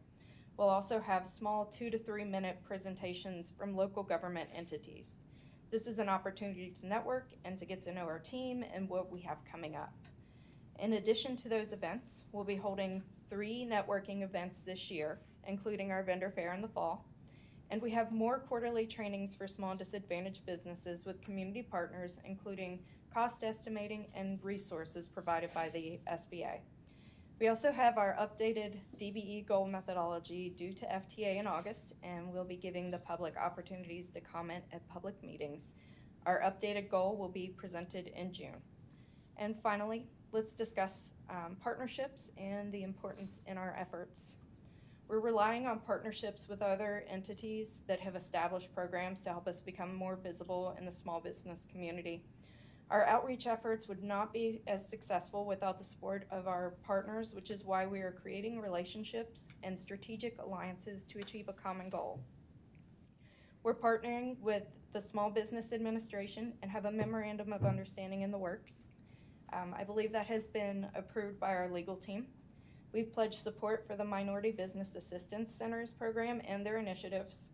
We'll also have small 2 to 3 minute presentations from local government entities. This is an opportunity to network and to get to know our team and what we have coming up. In addition to those events, we'll be holding 3 networking events this year, including our vendor fair in the fall. And we have more quarterly trainings for small and disadvantaged businesses with community partners, including cost estimating and resources provided by the SBA. We also have our updated DBE goal methodology due to FTA in August, and we'll be giving the public opportunities to comment at public meetings. Our updated goal will be presented in June. And finally, let's discuss partnerships and the importance in our efforts. We're relying on partnerships with other entities that have established programs to help us become more visible in the small business community. Our outreach efforts would not be as successful without the support of our partners, which is why we are creating relationships and strategic alliances to achieve a common goal. We're partnering with the Small Business Administration and have a memorandum of understanding in the works. I believe that has been approved by our legal team. We've pledged support for the Minority Business Assistance Centers program and their initiatives.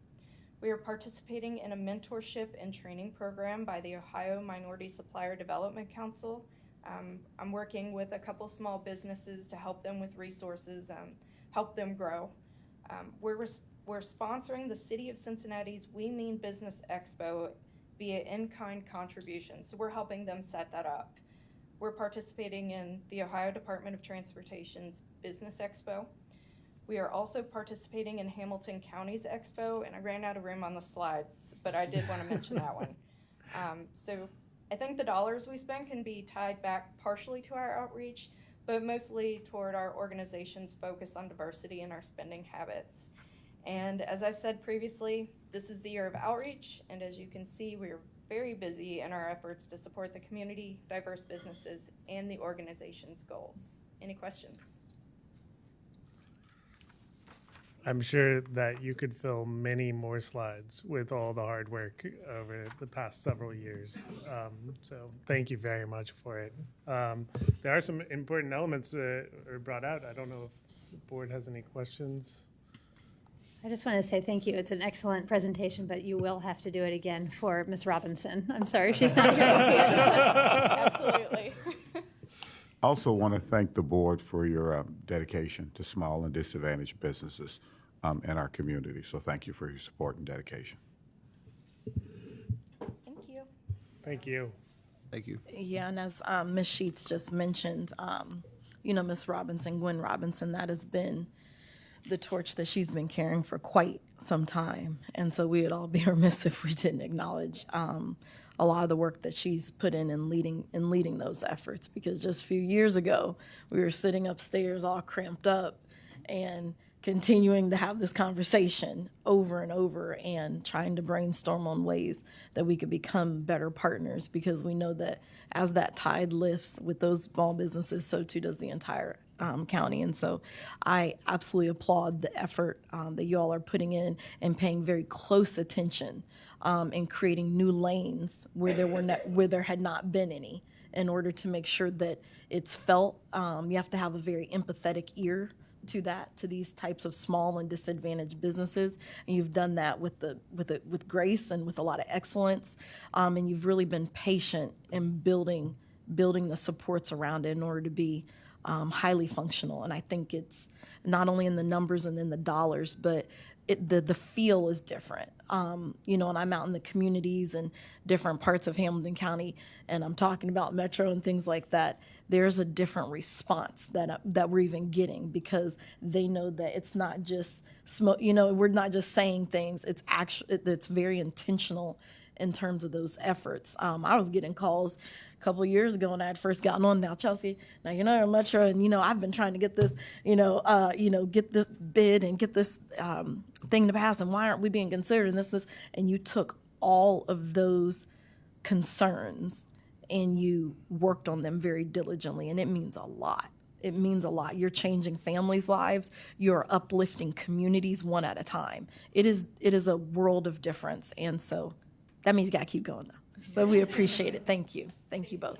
We are participating in a mentorship and training program by the Ohio Minority Supplier Development Council. I'm working with a couple small businesses to help them with resources, help them grow. We're sponsoring the City of Cincinnati's We Mean Business Expo via in-kind contributions, so we're helping them set that up. We're participating in the Ohio Department of Transportation's Business Expo. We are also participating in Hamilton County's Expo, and I ran out of room on the slides, but I did want to mention that one. So I think the dollars we spend can be tied back partially to our outreach, but mostly toward our organization's focus on diversity and our spending habits. And as I've said previously, this is the year of outreach, and as you can see, we're very busy in our efforts to support the community, diverse businesses, and the organization's goals. Any questions? I'm sure that you could fill many more slides with all the hard work over the past several years. So thank you very much for it. There are some important elements that are brought out. I don't know if the board has any questions. I just want to say thank you. It's an excellent presentation, but you will have to do it again for Ms. Robinson. I'm sorry she's not here. Absolutely. I also want to thank the board for your dedication to small and disadvantaged businesses in our community. So thank you for your support and dedication. Thank you. Thank you. Thank you. Yeah, and as Ms. Sheets just mentioned, Ms. Robinson, Gwen Robinson, that has been the torch that she's been carrying for quite some time. And so we would all be remiss if we didn't acknowledge a lot of the work that she's put in leading those efforts, because just a few years ago, we were sitting upstairs all cramped up and continuing to have this conversation over and over and trying to brainstorm on ways that we could become better partners, because we know that as that tide lifts with those small businesses, so too does the entire county. And so I absolutely applaud the effort that you all are putting in and paying very close attention and creating new lanes where there had not been any, in order to make sure that it's felt. You have to have a very empathetic ear to these types of small and disadvantaged businesses, and you've done that with grace and with a lot of excellence, and you've really been patient in building the supports around it in order to be highly functional. And I think it's not only in the numbers and in the dollars, but the feel is different. And I'm out in the communities and different parts of Hamilton County, and I'm talking about Metro and things like that. There's a different response that we're even getting, because they know that it's not just we're not just saying things. It's very intentional in terms of those efforts. I was getting calls a couple years ago when I had first gotten on. Now, Chelsea, now you're not a Metro, and I've been trying to get this, get this bid and get this thing to pass, and why aren't we being considered? And this, and you took all of those concerns and you worked on them very diligently, and it means a lot. It means a lot. You're changing families' lives. You're uplifting communities one at a time. It is a world of difference, and so that means you got to keep going, though. But we appreciate it. Thank you. Thank you both.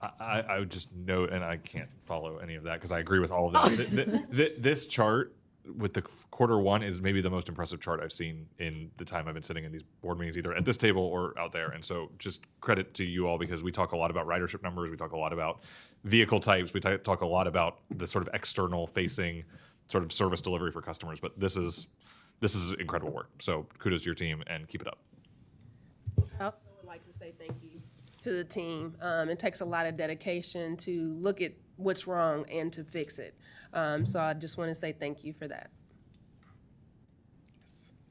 I would just note, and I can't follow any of that because I agree with all of this. This chart with the quarter one is maybe the most impressive chart I've seen in the time I've been sitting in these board meetings, either at this table or out there. And so just credit to you all, because we talk a lot about ridership numbers. We talk a lot about vehicle types. We talk a lot about the sort of external facing sort of service delivery for customers. But this is incredible work. So kudos to your team and keep it up. I also would like to say thank you to the team. It takes a lot of dedication to look at what's wrong and to fix it. So I just want to say thank you for that.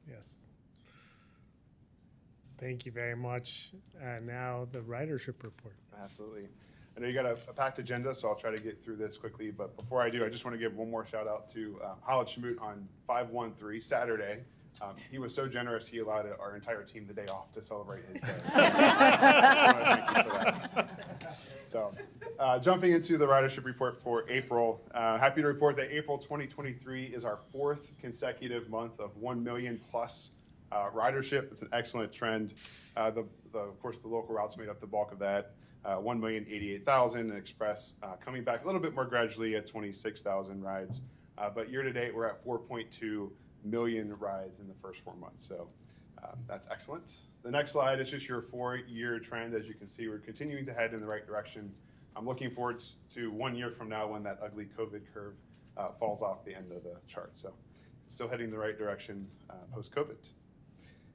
Yes. Thank you very much. And now the ridership report. Absolutely. I know you got a packed agenda, so I'll try to get through this quickly. But before I do, I just want to give one more shout out to Khalid Shamout on 5/13, Saturday. He was so generous, he allowed our entire team the day off to celebrate his day. Thank you for that. So, jumping into the ridership report for April, happy to report that April 2023 is our 4th consecutive month of 1 million plus ridership. It's an excellent trend. Of course, the local routes made up the bulk of that. 1,088,000, and Express coming back a little bit more gradually at 26,000 rides. But year to date, we're at 4.2 million rides in the first 4 months. So that's excellent. The next slide is just your 4-year trend. As you can see, we're continuing to head in the right direction. I'm looking forward to 1 year from now when that ugly COVID curve falls off the end of the chart. So still heading the right direction post-COVID.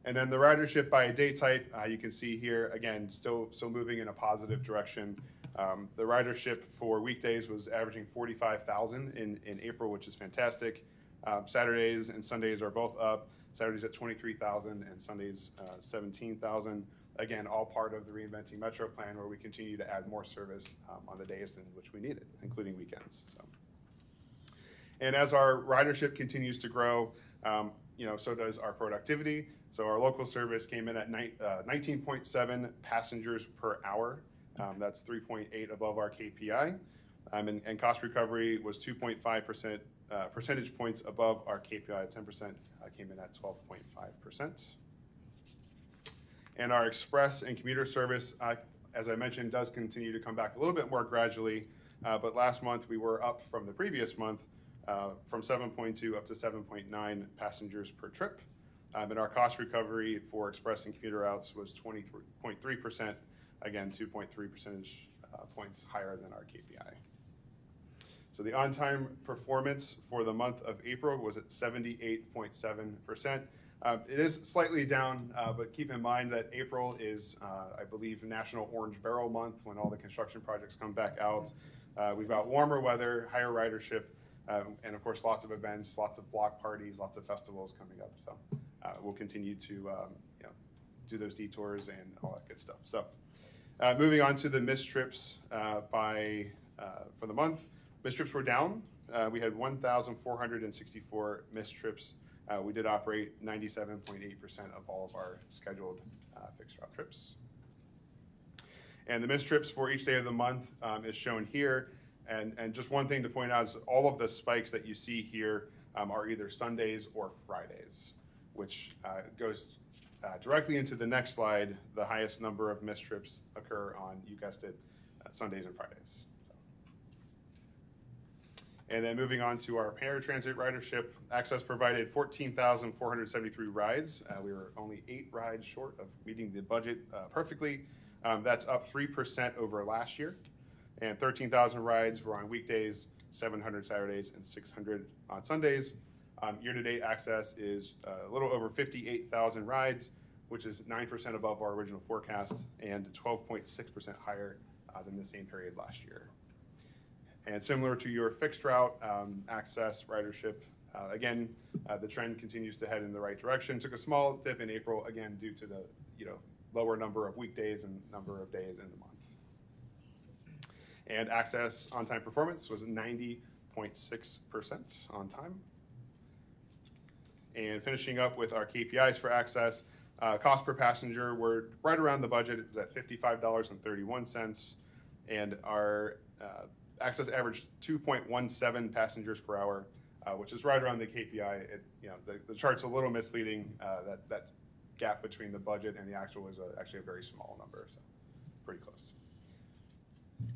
And then the ridership by day type, you can see here, again, still moving in a positive direction. The ridership for weekdays was averaging 45,000 in April, which is fantastic. Saturdays and Sundays are both up. Saturdays at 23,000 and Sundays 17,000. Again, all part of the Reinventing Metro plan, where we continue to add more service on the days in which we need it, including weekends. So, and as our ridership continues to grow, so does our productivity. So our local service came in at 19.7 passengers per hour. That's 3.8 above our KPI. And cost recovery was 2.5% percentage points above our KPI of 10%, came in at 12.5%. And our express and commuter service, as I mentioned, does continue to come back a little bit more gradually. But last month we were up from the previous month from 7.2 up to 7.9 passengers per trip. And our cost recovery for express and commuter routes was 23.3%, again, 2.3 percentage points higher than our KPI. So the on-time performance for the month of April was at 78.7%. It is slightly down, but keep in mind that April is, I believe, National Orange Barrel Month, when all the construction projects come back out. We've got warmer weather, higher ridership, and of course lots of events, lots of block parties, lots of festivals coming up. So we'll continue to do those detours and all that good stuff. So moving on to the missed trips for the month. Missed trips were down. We had 1,464 missed trips. We did operate 97.8% of all of our scheduled fixed route trips. And the missed trips for each day of the month is shown here. And just one thing to point out is all of the spikes that you see here are either Sundays or Fridays, which goes directly into the next slide. The highest number of missed trips occur on, you guessed it, Sundays and Fridays. And then moving on to our paratransit ridership, Access provided 14,473 rides. We were only 8 rides short of meeting the budget perfectly. That's up 3% over last year. And 13,000 rides were on weekdays, 700 Saturdays, and 600 on Sundays. Year-to-date Access is a little over 58,000 rides, which is 9% above our original forecast and 12.6% higher than the same period last year. And similar to your fixed route Access ridership, again, the trend continues to head in the right direction. Took a small dip in April, again, due to the lower number of weekdays and number of days in the month. And access on-time performance was 90.6% on time. And finishing up with our KPIs for access, cost per passenger, we're right around the budget. It's at $55.31. And our access averaged 2.17 passengers per hour, which is right around the KPI. The chart's a little misleading. That gap between the budget and the actual is actually a very small number, so pretty close.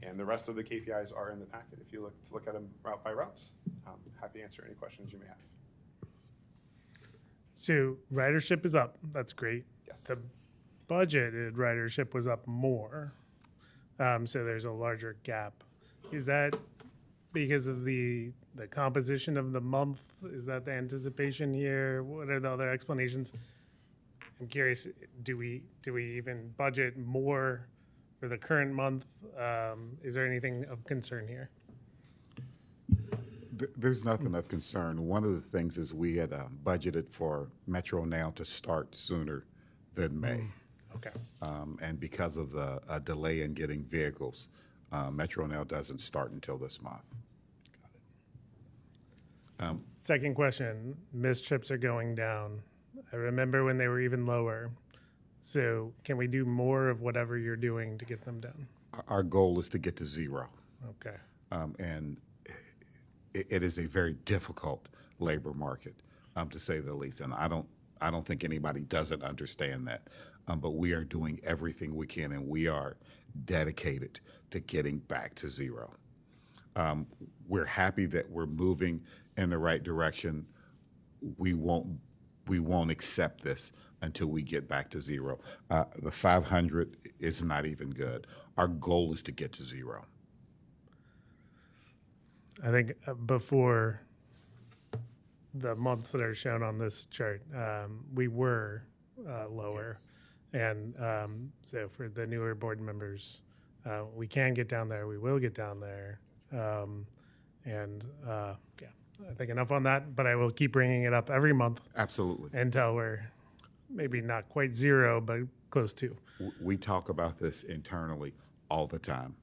And the rest of the KPIs are in the packet if you look at them route by route. Happy to answer any questions you may have. So ridership is up. That's great. Yes. The budgeted ridership was up more. So there's a larger gap. Is that because of the composition of the month? Is that the anticipation here? What are the other explanations? I'm curious, do we even budget more for the current month? Is there anything of concern here? There's nothing of concern. One of the things is we had budgeted for Metro Now to start sooner than May. Okay. And because of the delay in getting vehicles, Metro Now doesn't start until this month. Second question, missed trips are going down. I remember when they were even lower. So can we do more of whatever you're doing to get them down? Our goal is to get to zero. Okay. And it is a very difficult labor market, to say the least. And I don't think anybody doesn't understand that. But we are doing everything we can, and we are dedicated to getting back to zero. We're happy that we're moving in the right direction. We won't accept this until we get back to zero. The 500 is not even good. Our goal is to get to zero. I think before the months that are shown on this chart, we were lower. And so for the newer board members, we can get down there. We will get down there. Yeah, I think enough on that, but I will keep bringing it up every month. Absolutely. Until we're maybe not quite zero, but close to. We talk about this internally all the time.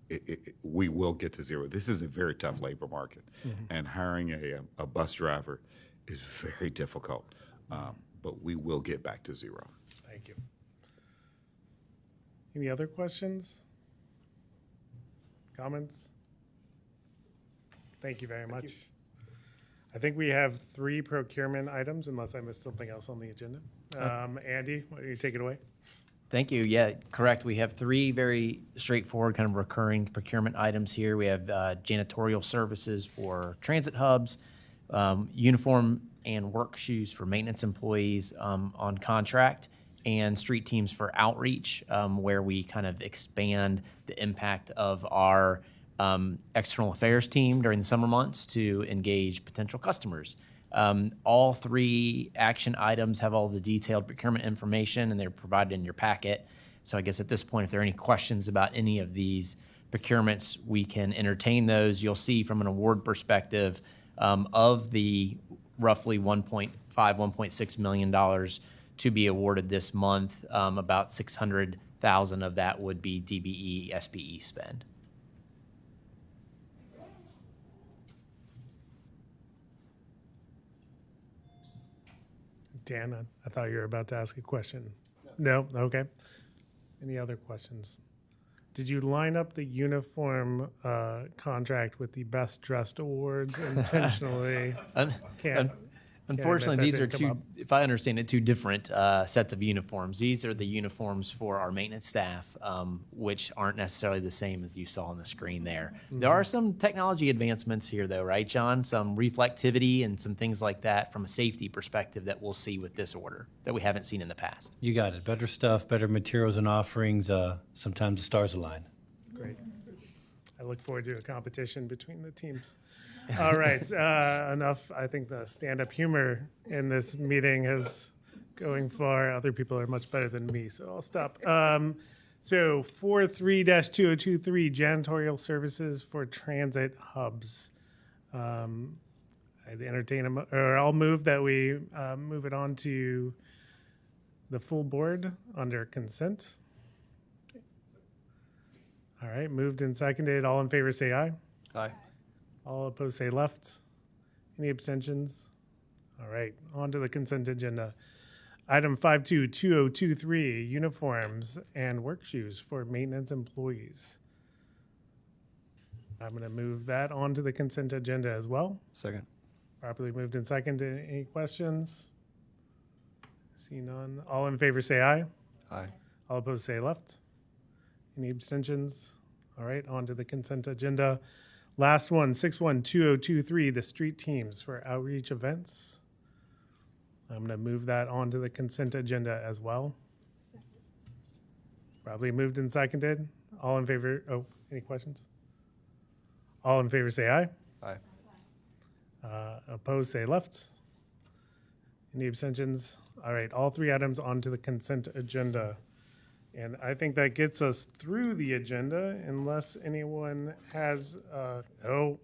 We will get to zero. This is a very tough labor market, and hiring a bus driver is very difficult, but we will get back to zero. Thank you. Any other questions? Comments? Thank you very much. I think we have 3 procurement items, unless I missed something else on the agenda. Andy, why don't you take it away? Thank you. Yeah, correct. We have 3 very straightforward kind of recurring procurement items here. We have janitorial services for transit hubs, uniform and work shoes for maintenance employees on contract, and street teams for outreach, where we kind of expand the impact of our external affairs team during the summer months to engage potential customers. All 3 action items have all the detailed procurement information, and they're provided in your packet. So I guess at this point, if there are any questions about any of these procurements, we can entertain those. You'll see from an award perspective, of the roughly $1.6 million to be awarded this month, about $600,000 of that would be DBE, SBE spend. Dan, I thought you were about to ask a question. No? Okay. Any other questions? Did you line up the uniform contract with the Best Dressed Awards intentionally? Unfortunately, these are 2, if I understand it, 2 different sets of uniforms. These are the uniforms for our maintenance staff, which aren't necessarily the same as you saw on the screen there. Mm-hmm. There are some technology advancements here, though, right, John? Some reflectivity and some things like that from a safety perspective that we'll see with this order that we haven't seen in the past. You got it. Better stuff, better materials and offerings. Sometimes the stars align. Great. I look forward to a competition between the teams. All right, enough. I think the stand-up humor in this meeting is going far. Other people are much better than me, so I'll stop. So 43-2023, janitorial services for transit hubs. I'd entertain or I'll move that we move it on to the full board under consent. All right, moved and seconded. All in favor say aye. Aye. All opposed say left. Any abstentions? All right, on to the consent agenda. Item 522023, uniforms and work shoes for maintenance employees. I'm going to move that onto the consent agenda as well. Second. Properly moved and seconded. Any questions? See none. All in favor say aye. Aye. All opposed say left. Any abstentions? All right, on to the consent agenda. Last one, 612023, the street teams for outreach events. I'm going to move that onto the consent agenda as well. Probably moved and seconded. All in favor? Oh, any questions? All in favor say aye. Aye. Opposed say left. Any abstentions? All right, all three items onto the consent agenda. And I think that gets us through the agenda unless anyone has, no.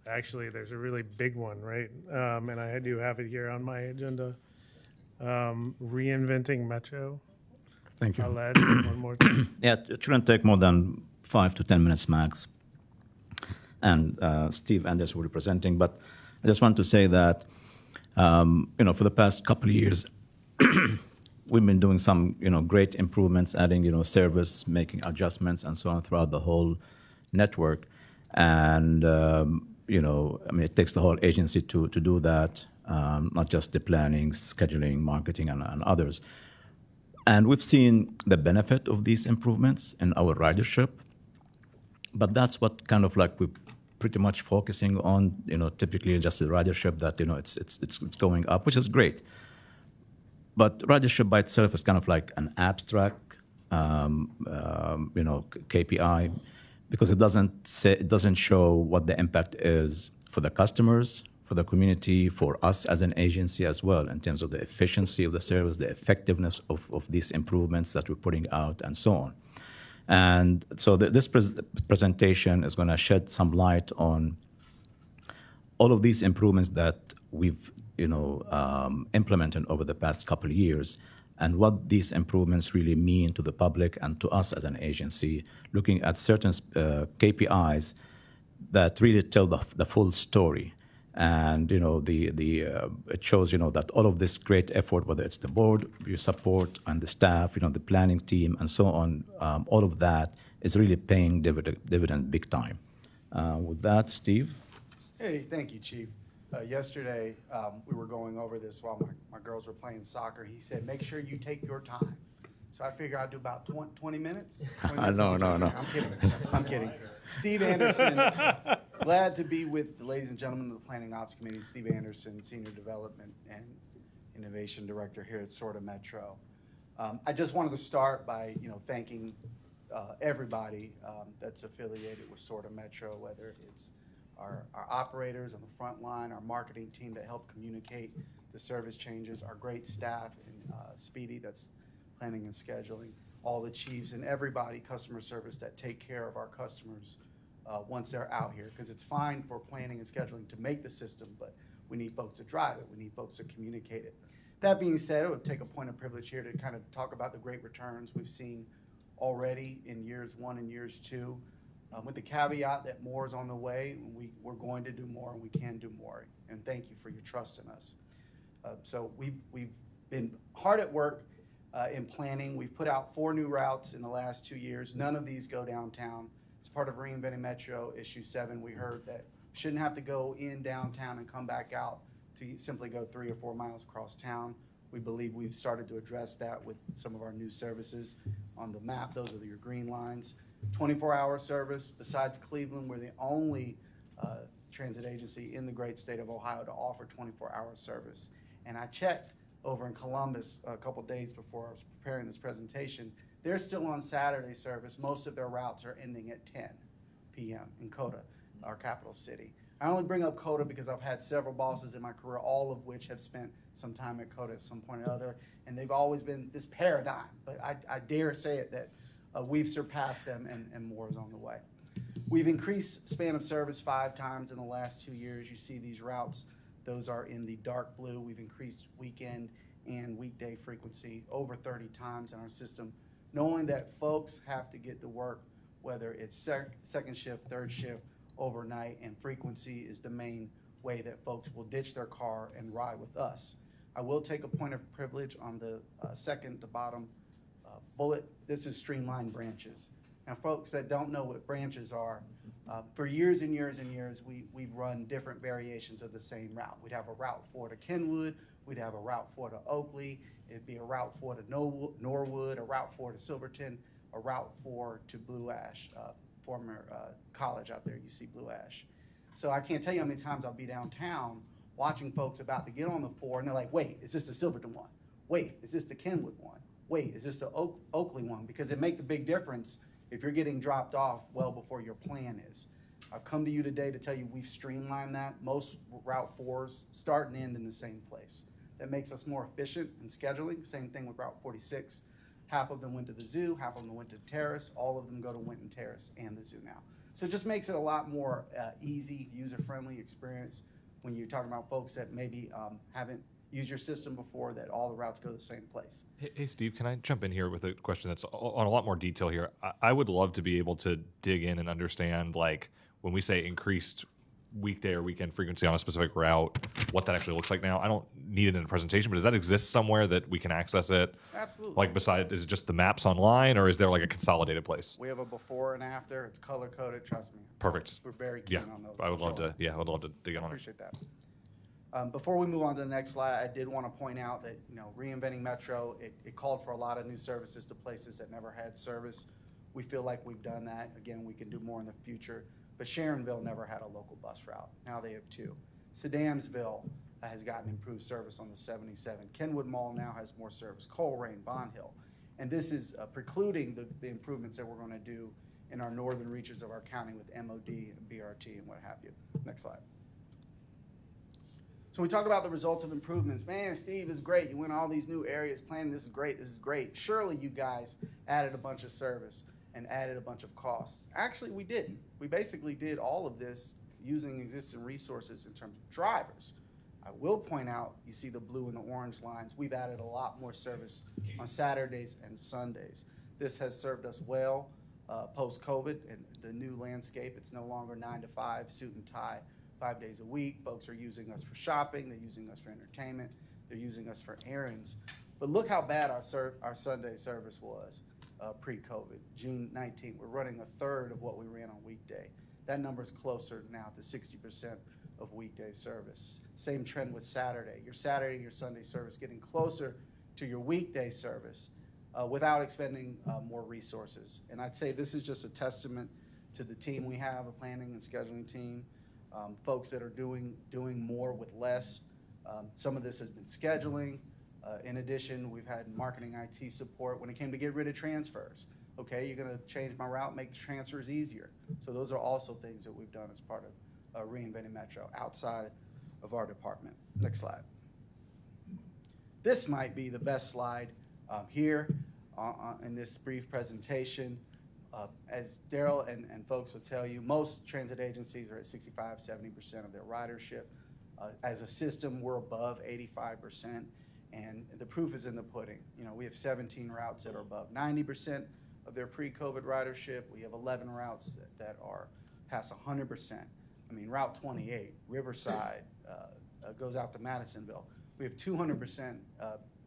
Actually, there's a really big one, right? And I do have it here on my agenda. Reinventing Metro. Thank you. I'll add one more time. Yeah, it shouldn't take more than 5 to 10 minutes max. And Steve Anders will be presenting, but I just want to say that, for the past couple of years, we've been doing some, great improvements, adding, service, making adjustments, and so on throughout the whole network. And, it takes the whole agency to do that, not just the planning, scheduling, marketing, and others. And we've seen the benefit of these improvements in our ridership. But that's what kind of like we're pretty much focusing on, typically just the ridership that, it's going up, which is great. But ridership by itself is kind of like an abstract, KPI, because it doesn't show what the impact is for the customers, for the community, for us as an agency as well, in terms of the efficiency of the service, the effectiveness of these improvements that we're putting out, and so on. And so this presentation is going to shed some light on all of these improvements that we've implemented over the past couple of years, and what these improvements really mean to the public and to us as an agency, looking at certain KPIs that really tell the full story. And it shows that all of this great effort, whether it's the board, your support, and the staff, the planning team, and so on, all of that is really paying dividend big time. With that, Steve. Hey, thank you, Chief. Yesterday, we were going over this while my girls were playing soccer. He said, make sure you take your time. So I figure I'd do about 20 minutes. 20 minutes. No. I'm kidding. Steve Anderson, glad to be with the ladies and gentlemen of the Planning Ops Committee. Steve Anderson, Senior Development and Innovation Director here at SORTA Metro. I just wanted to start by thanking everybody that's affiliated with SORTA Metro, whether it's our operators on the front line, our marketing team that help communicate the service changes, our great staff in Speedy that's planning and scheduling, all the chiefs and everybody, customer service that take care of our customers once they're out here. Because it's fine for planning and scheduling to make the system, but we need folks to drive it. We need folks to communicate it. That being said, I would take a point of privilege here to kind of talk about the great returns we've seen already in years 1 and years 2. With the caveat that more is on the way, we're going to do more and we can do more. And thank you for your trust in us. So we've been hard at work in planning. We've put out 4 new routes in the last 2 years. None of these go downtown. As part of Reinventing Metro Issue 7, we heard that shouldn't have to go in downtown and come back out to simply go 3 or 4 miles across town. We believe we've started to address that with some of our new services on the map. Those are your green lines. 24-hour service. Besides Cleveland, we're the only transit agency in the great state of Ohio to offer 24-hour service. And I checked over in Columbus a couple days before I was preparing this presentation. They're still on Saturday service. Most of their routes are ending at 10 p.m. in Coda, our capital city. I only bring up Coda because I've had several bosses in my career, all of which have spent some time at Coda at some point or other, and they've always been this paradigm. But I dare say it that we've surpassed them and more is on the way. We've increased span of service 5 times in the last 2 years. You see these routes. Those are in the dark blue. We've increased weekend and weekday frequency over 30 times in our system, knowing that folks have to get to work, whether it's second shift, third shift, overnight, and frequency is the main way that folks will ditch their car and ride with us. I will take a point of privilege on the second to bottom bullet. This is streamlined branches. Now, folks that don't know what branches are, for years and years and years, we've run different variations of the same route. We'd have a route 4 to Kenwood, we'd have a route 4 to Oakley, it'd be a route 4 to Norwood, a route 4 to Silverton, a route 4 to Blue Ash, former college out there, UC Blue Ash. So I can't tell you how many times I'll be downtown watching folks about to get on the 4, and they're like, wait, is this the Silverton one? Wait, is this the Kenwood one? Wait, is this the Oakley one? Because it makes a big difference if you're getting dropped off well before your plan is. I've come to you today to tell you we've streamlined that. Most Route 4s start and end in the same place. That makes us more efficient in scheduling. Same thing with Route 46. Half of them went to the zoo, half of them went to Terrace, all of them go to Winton Terrace and the zoo now. So it just makes it a lot more easy, user-friendly experience when you're talking about folks that maybe haven't used your system before, that all the routes go to the same place. Hey, Steve, can I jump in here with a question that's on a lot more detail here? I would love to be able to dig in and understand, like, when we say increased weekday or weekend frequency on a specific route, what that actually looks like now. I don't need it in a presentation, but does that exist somewhere that we can access it? Absolutely. Like, besides, is it just the maps online, or is there like a consolidated place? We have a before and after. It's color-coded, trust me. Perfect. We're very keen Yeah, on those. I would for love sure. to. Yeah, I would love to dig in on it. Appreciate that. Before we move on to the next slide, I did want to point out that, reinventing Metro, it called for a lot of new services to places that never had service. We feel like we've done that. Again, we can do more in the future. But Sharonville never had a local bus route. Now they have 2. Sedamsville has gotten improved service on the 77. Kenwood Mall now has more service. Coleraine, Bond Hill. And this is precluding the improvements that we're going to do in our northern reaches of our county with MOD and BRT and what have you. Next slide. So we talk about the results of improvements. Man, Steve is great. You went all these new areas planning. This is great. This is great. Surely you guys added a bunch of service and added a bunch of costs. Actually, we didn't. We basically did all of this using existing resources in terms of drivers. I will point out, you see the blue and the orange lines. We've added a lot more service on Saturdays and Sundays. This has served us well post-COVID and the new landscape. It's no longer 9 to 5, suit and tie, 5 days a week. Folks are using us for shopping. They're using us for entertainment. They're using us for errands. But look how bad our Sunday service was pre-COVID. June 19th, we're running a third of what we ran on weekday. That number is closer now to 60% of weekday service. Same trend with Saturday. Your Saturday, your Sunday service getting closer to your weekday service without expending more resources. And I'd say this is just a testament to the team we have, a planning and scheduling team. Folks that are doing more with less. Some of this has been scheduling. In addition, we've had marketing IT support when it came to get rid of transfers. Okay, you're gonna change my route, make the transfers easier. So those are also things that we've done as part of Reinventing Metro outside of our department. Next slide. This might be the best slide here in this brief presentation. As Daryl and folks will tell you, most transit agencies are at 65, 70% of their ridership. As a system, we're above 85%, and the proof is in the pudding. We have 17 routes that are above 90% of their pre-COVID ridership. We have 11 routes that are past 100%. I mean, Route 28, Riverside, goes out to Madisonville. We have 200%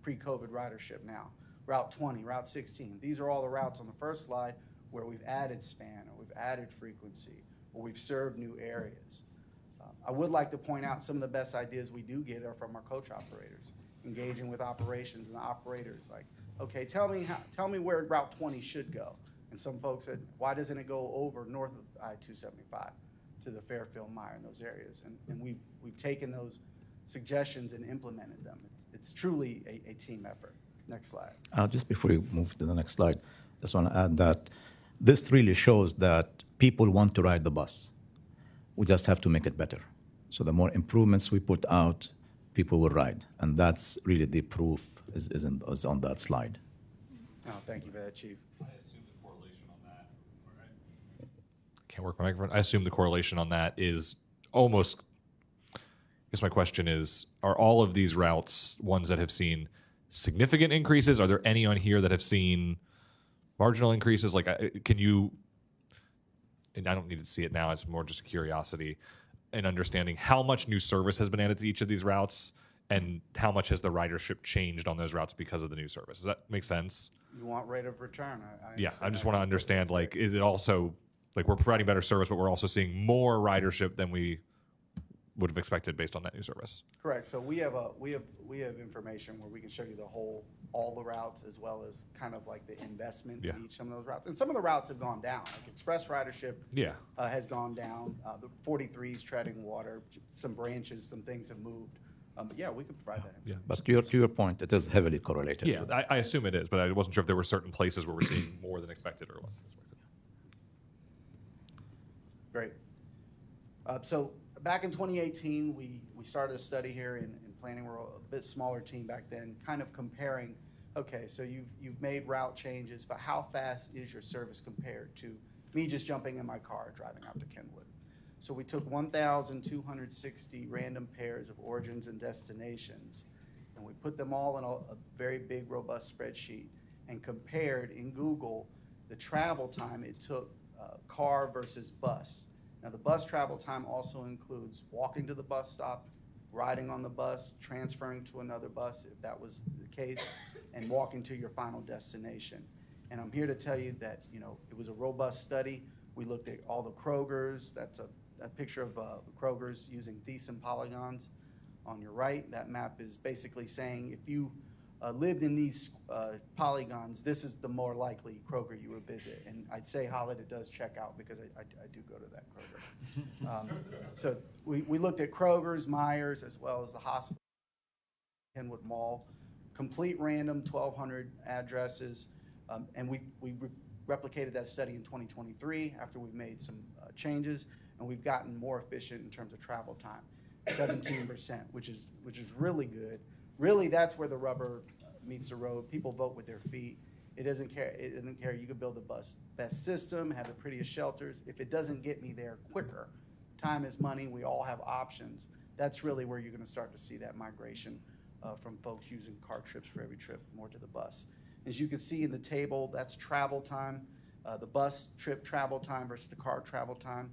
pre-COVID ridership now. Route 20, Route 16. These are all the routes on the first slide where we've added span, or we've added frequency, or we've served new areas. I would like to point out some of the best ideas we do get are from our coach operators, engaging with operations and the operators. Like, okay, tell me where Route 20 should go. And some folks said, why doesn't it go over north of I-275 to the Fairfield, Meyer, and those areas? And we've taken those suggestions and implemented them. It's truly a team effort. Next slide. Just before you move to the next slide, just want to add that this really shows that people want to ride the bus. We just have to make it better. So the more improvements we put out, people will ride. And that's really the proof is on that slide. Oh, thank you for that, Chief. I assume the correlation on that. All right. Can't work my microphone. I assume the correlation on that is almost. I guess my question is: are all of these routes ones that have seen significant increases? Are there any on here that have seen marginal increases? Like, can you, and I don't need to see it now, it's more just a curiosity and understanding how much new service has been added to each of these routes and how much has the ridership changed on those routes because of the new service. Does that make sense? You want rate of return. Yeah, I just want to understand, like, is it also, like, we're providing better service, but we're also seeing more ridership than we would have expected based on that new service? Correct. So we have information where we can show you all the routes as well as kind of like the investment in each some of those routes. And some of the routes have gone down. Like express ridership has gone down. The 43's treading water, some branches, some things have moved. But yeah, we could provide that. Yeah. But to your point, it is heavily correlated. Yeah, I assume it is, but I wasn't sure if there were certain places where we're seeing more than expected or less than expected. Great. So back in 2018, we started a study here in planning. We're a bit smaller team back then, kind of comparing, okay, so you've made route changes, but how fast is your service compared to me just jumping in my car driving out to Kenwood? So we took 1,260 random pairs of origins and destinations, and we put them all in a very big, robust spreadsheet and compared in Google the travel time it took car versus bus. Now, the bus travel time also includes walking to the bus stop, riding on the bus, transferring to another bus if that was the case, and walking to your final destination. And I'm here to tell you that, it was a robust study. We looked at all the Krogers. That's a picture of Krogers using Thiessen polygons on your right. That map is basically saying if you lived in these polygons, this is the more likely Kroger you would visit. And I'd say Holiday does check out because I do go to that Kroger. So we looked at Kroger's, Myers, as well as the hospital, Kenwood Mall, complete random 1,200 addresses. And we replicated that study in 2023 after we've made some changes, and we've gotten more efficient in terms of travel time, 17%, which is really good. Really, that's where the rubber meets the road. People vote with their feet. It doesn't care. You can build the best system, have the prettiest shelters. If it doesn't get me there quicker, time is money. We all have options. That's really where you're going to start to see that migration from folks using car trips for every trip more to the bus. As you can see in the table, that's travel time, the bus trip travel time versus the car travel time.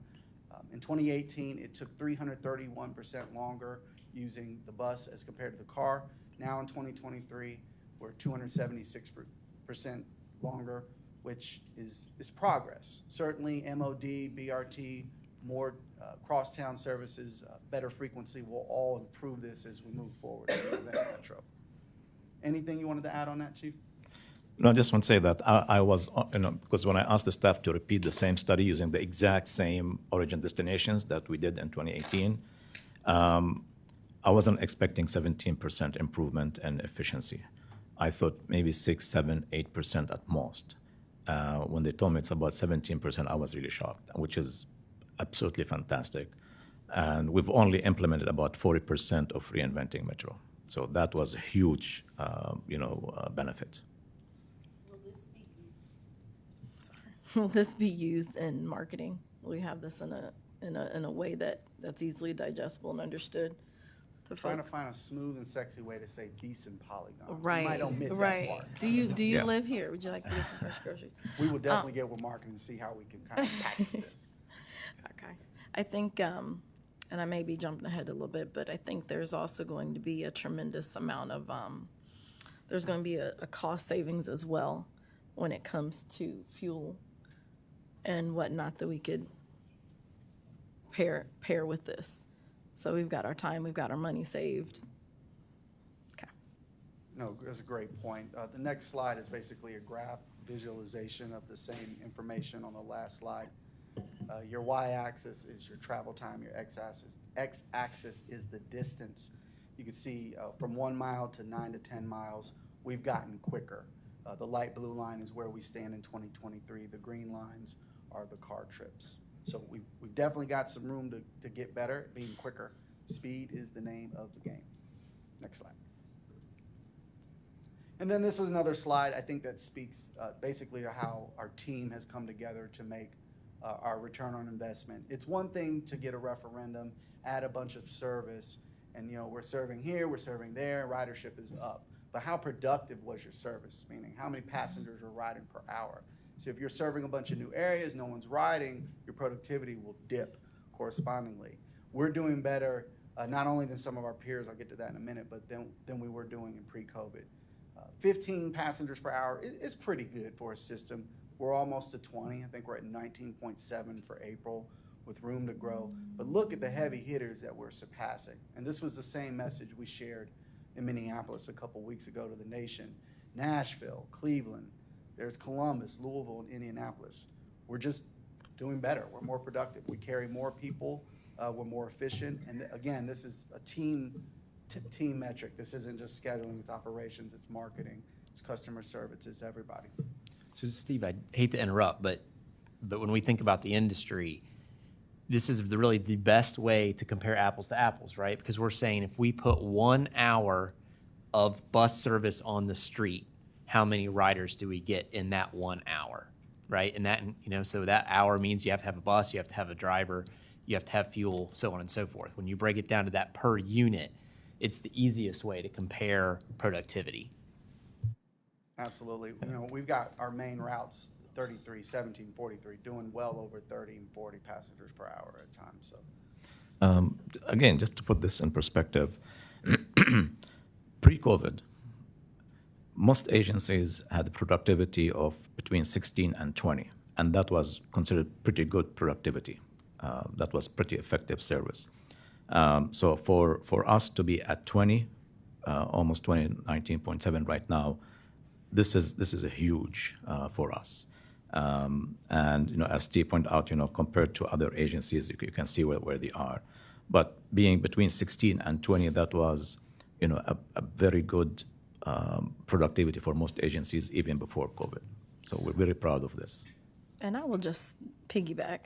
In 2018, it took 331% longer using the bus as compared to the car. Now in 2023, we're 276% longer, which is progress. Certainly MOD, BRT, more crosstown services, better frequency will all improve this as we move forward in the metro. Anything you wanted to add on that, Chief? No, I just want to say that I was, because when I asked the staff to repeat the same study using the exact same origin destinations that we did in 2018, I wasn't expecting 17% improvement in efficiency. I thought maybe 6, 7, 8% at most. When they told me it's about 17%, I was really shocked, which is absolutely fantastic. And we've only implemented about 40% of reinventing Metro. So that was a huge, benefit. Will this be used in marketing? Will we have this in a way that's easily digestible and understood to Trying folks? to find a smooth and sexy way to say decent polygon. Right, You might omit that right. part. Do you live here? Would you like to get some fresh groceries? We will definitely get with marketing and see how we can kind of package this. Okay. I think, and I may be jumping ahead a little bit, but I think there's also going to be a tremendous amount of, there's going to be a cost savings as well when it comes to fuel and whatnot that we could pair with this. So we've got our time, we've got our money saved. Okay. No, that's a great point. The next slide is basically a graph visualization of the same information on the last slide. Your y-axis is your travel time, your x-axis is the distance. You can see from 1 mile to 9 to 10 miles, we've gotten quicker. The light blue line is where we stand in 2023. The green lines are the car trips. So we've definitely got some room to get better, being quicker. Speed is the name of the game. Next slide. And then this is another slide I think that speaks basically to how our team has come together to make our return on investment. It's one thing to get a referendum, add a bunch of service, and we're serving here, we're serving there, ridership is up. but how productive was your service? Meaning how many passengers were riding per hour? So if you're serving a bunch of new areas, no one's riding, your productivity will dip correspondingly. We're doing better, not only than some of our peers, I'll get to that in a minute, but than we were doing in pre-COVID. 15 passengers per hour is pretty good for a system. We're almost to 20. I think we're at 19.7 for April with room to grow. But look at the heavy hitters that we're surpassing. And this was the same message we shared in Minneapolis a couple weeks ago to the nation. Nashville, Cleveland, there's Columbus, Louisville, and Indianapolis. We're just doing better. We're more productive. We carry more people. We're more efficient. And again, this is a team metric. This isn't just scheduling, it's operations, it's marketing, it's customer service, it's everybody. So Steve, I hate to interrupt, but when we think about the industry, this is really the best way to compare apples to apples, right? Because we're saying if we put 1 hour of bus service on the street, how many riders do we get in that 1 hour, right? And that, so that hour means you have to have a bus, you have to have a driver, you have to have fuel, so on and so forth. When you break it down to that per unit, it's the easiest way to compare productivity. Absolutely. We've got our main routes, 33, 17, 43, doing well over 30 and 40 passengers per hour at times. So, again, just to put this in perspective, pre-COVID, most agencies had productivity of between 16 and 20, and that was considered pretty good productivity. That was pretty effective service. So for us to be at 20, almost 20, 19.7 right now, this is a huge for us. And as Steve pointed out, compared to other agencies, you can see where they are. But being between 16 and 20, that was a very good productivity for most agencies even before COVID. So we're very proud of this. And I will just piggyback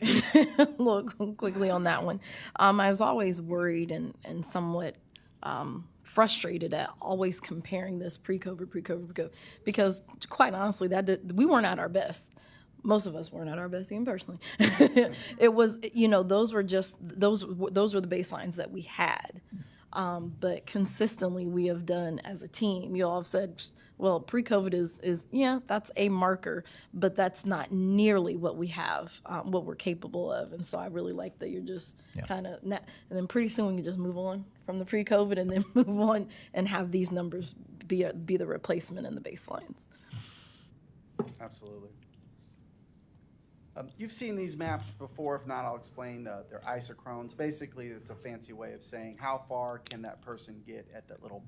a little quickly on that one. I was always worried and somewhat frustrated at always comparing this pre-COVID, because quite honestly, we weren't at our best. Most of us weren't at our best, even personally. It was, those were the baselines that we had. But consistently we have done as a team. You all have said, well, pre-COVID is that's a marker, but that's not nearly what we have, what we're capable of. And so I really like that you're just kind of, and then pretty soon we can just move on from the pre-COVID and then move on and have these numbers be the replacement and the baselines. Absolutely. You've seen these maps before. If not, I'll explain. They're isochrones. Basically, it's a fancy way of saying how far can that person get at that little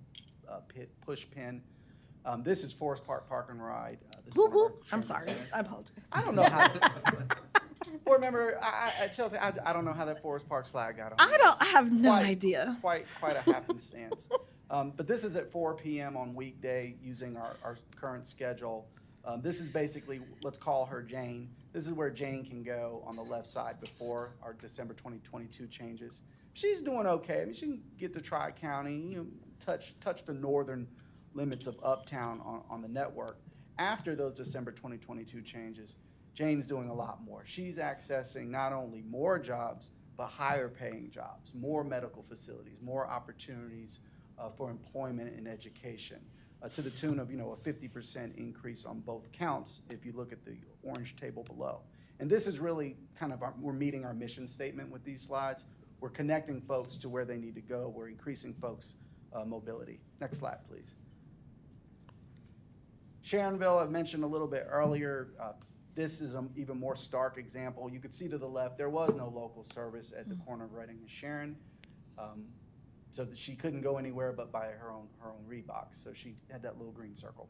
push pin. This is Forest Park Park and Ride. I'm sorry. I apologize. I don't know how. Board member, Chelsea, I don't know how that Forest Park slide got on. I have no idea. Quite a happenstance. But this is at 4 p.m. on weekday using our current schedule. This is basically, let's call her Jane. This is where Jane can go on the left side before our December 2022 changes. She's doing okay. I mean, she can get to Tri-County, touch the northern limits of Uptown on the network. After those December 2022 changes, Jane's doing a lot more. She's accessing not only more jobs, but higher paying jobs, more medical facilities, more opportunities for employment and education. To the tune of a 50% increase on both counts if you look at the orange table below. And this is really kind of we're meeting our mission statement with these slides. We're connecting folks to where they need to go. We're increasing folks' mobility. Next slide, please. Sharonville, I mentioned a little bit earlier. This is an even more stark example. You could see to the left, there was no local service at the corner of Reading and Sharon. So that she couldn't go anywhere but by her own Reeboks. So she had that little green circle.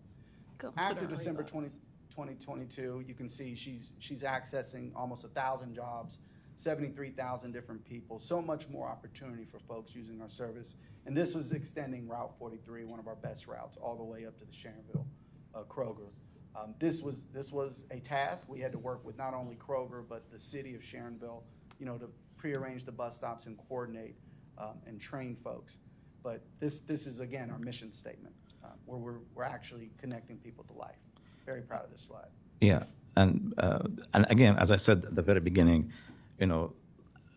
After December 2022, you can see she's accessing almost 1,000 jobs, 73,000 different people, so much more opportunity for folks using our service. And this was extending Route 43, one of our best routes, all the way up to the Sharonville Kroger. This was a task. We had to work with not only Kroger, but the city of Sharonville, to prearrange the bus stops and coordinate and train folks. But this is, again, our mission statement, where we're actually connecting people to life. Very proud of this slide. Yeah, and again, as I said at the very beginning,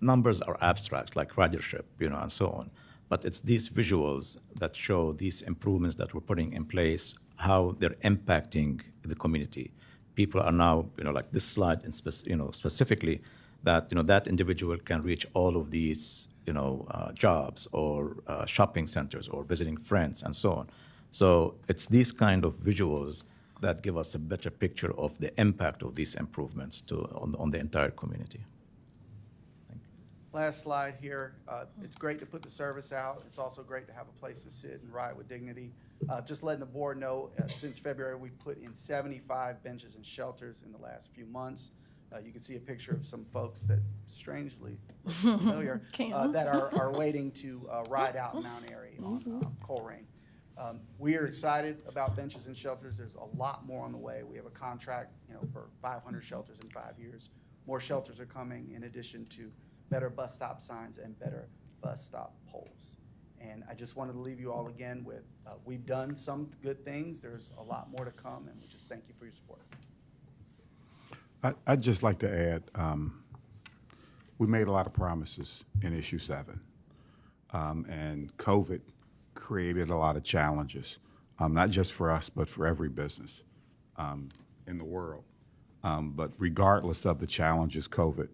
numbers are abstract, like ridership, and so on. But it's these visuals that show these improvements that we're putting in place, how they're impacting the community. People are now, like this slide, specifically, that that individual can reach all of these, jobs or shopping centers or visiting friends and so on. So it's these kind of visuals that give us a better picture of the impact of these improvements on the entire community. Last slide here. It's great to put the service out. It's also great to have a place to sit and ride with dignity. Just letting the board know, since February, we've put in 75 benches and shelters in the last few months. You can see a picture of some folks that strangely look familiar that are waiting to ride out in Mount Airy on Coleraine. We are excited about benches and shelters. There's a lot more on the way. We have a contract, for 500 shelters in 5 years. More shelters are coming in addition to better bus stop signs and better bus stop poles. And I just wanted to leave you all again with, we've done some good things. There's a lot more to come, and we just thank you for your support. I'd just like to add, we made a lot of promises in issue 7. And COVID created a lot of challenges, not just for us, but for every business in the world. But regardless of the challenges COVID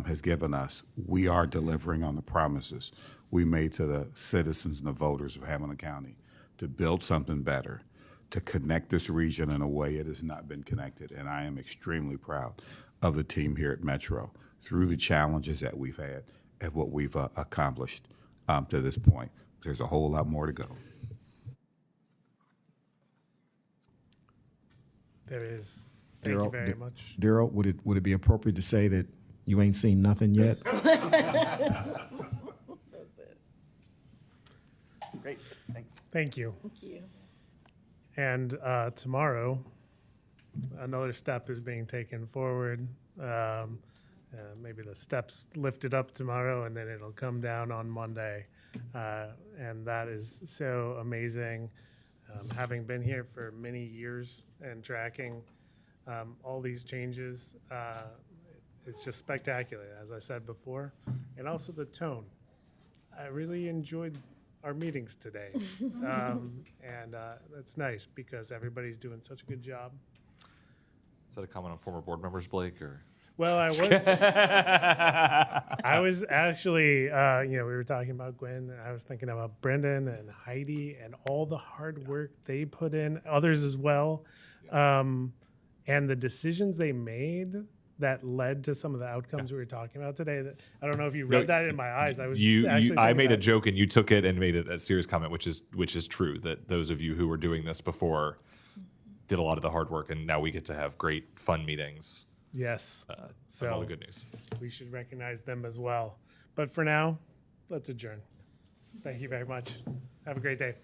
has given us, we are delivering on the promises we made to the citizens and the voters of Hamilton County to build something better, to connect this region in a way it has not been connected. And I am extremely proud of the team here at Metro through the challenges that we've had and what we've accomplished to this point. There's a whole lot more to go. There is. Thank you very much. Daryl, would it be appropriate to say that you ain't seen nothing yet? That's it. Great, thanks. Thank you. Thank you. And tomorrow, another step is being taken forward. Maybe the steps lifted up tomorrow, and then it'll come down on Monday. And that is so amazing. Having been here for many years and tracking all these changes, it's just spectacular, as I said before. And also the tone. I really enjoyed our meetings today. And that's nice because everybody's doing such a good job. Is that a comment on former board members, Blake, or? Well, I was actually, we were talking about Gwen, and I was thinking about Brendan and Heidi and all the hard work they put in, others as well, and the decisions they made that led to some of the outcomes we were talking about today. That I don't know if you read that in my eyes. I was I made a joke and you took it and made it a serious comment, which is true. That those of you who were doing this before did a lot of the hard work, and now we get to have great fun meetings. Yes. So all the good news. We should recognize them as well. But for now, let's adjourn. Thank you very much. Have a great day.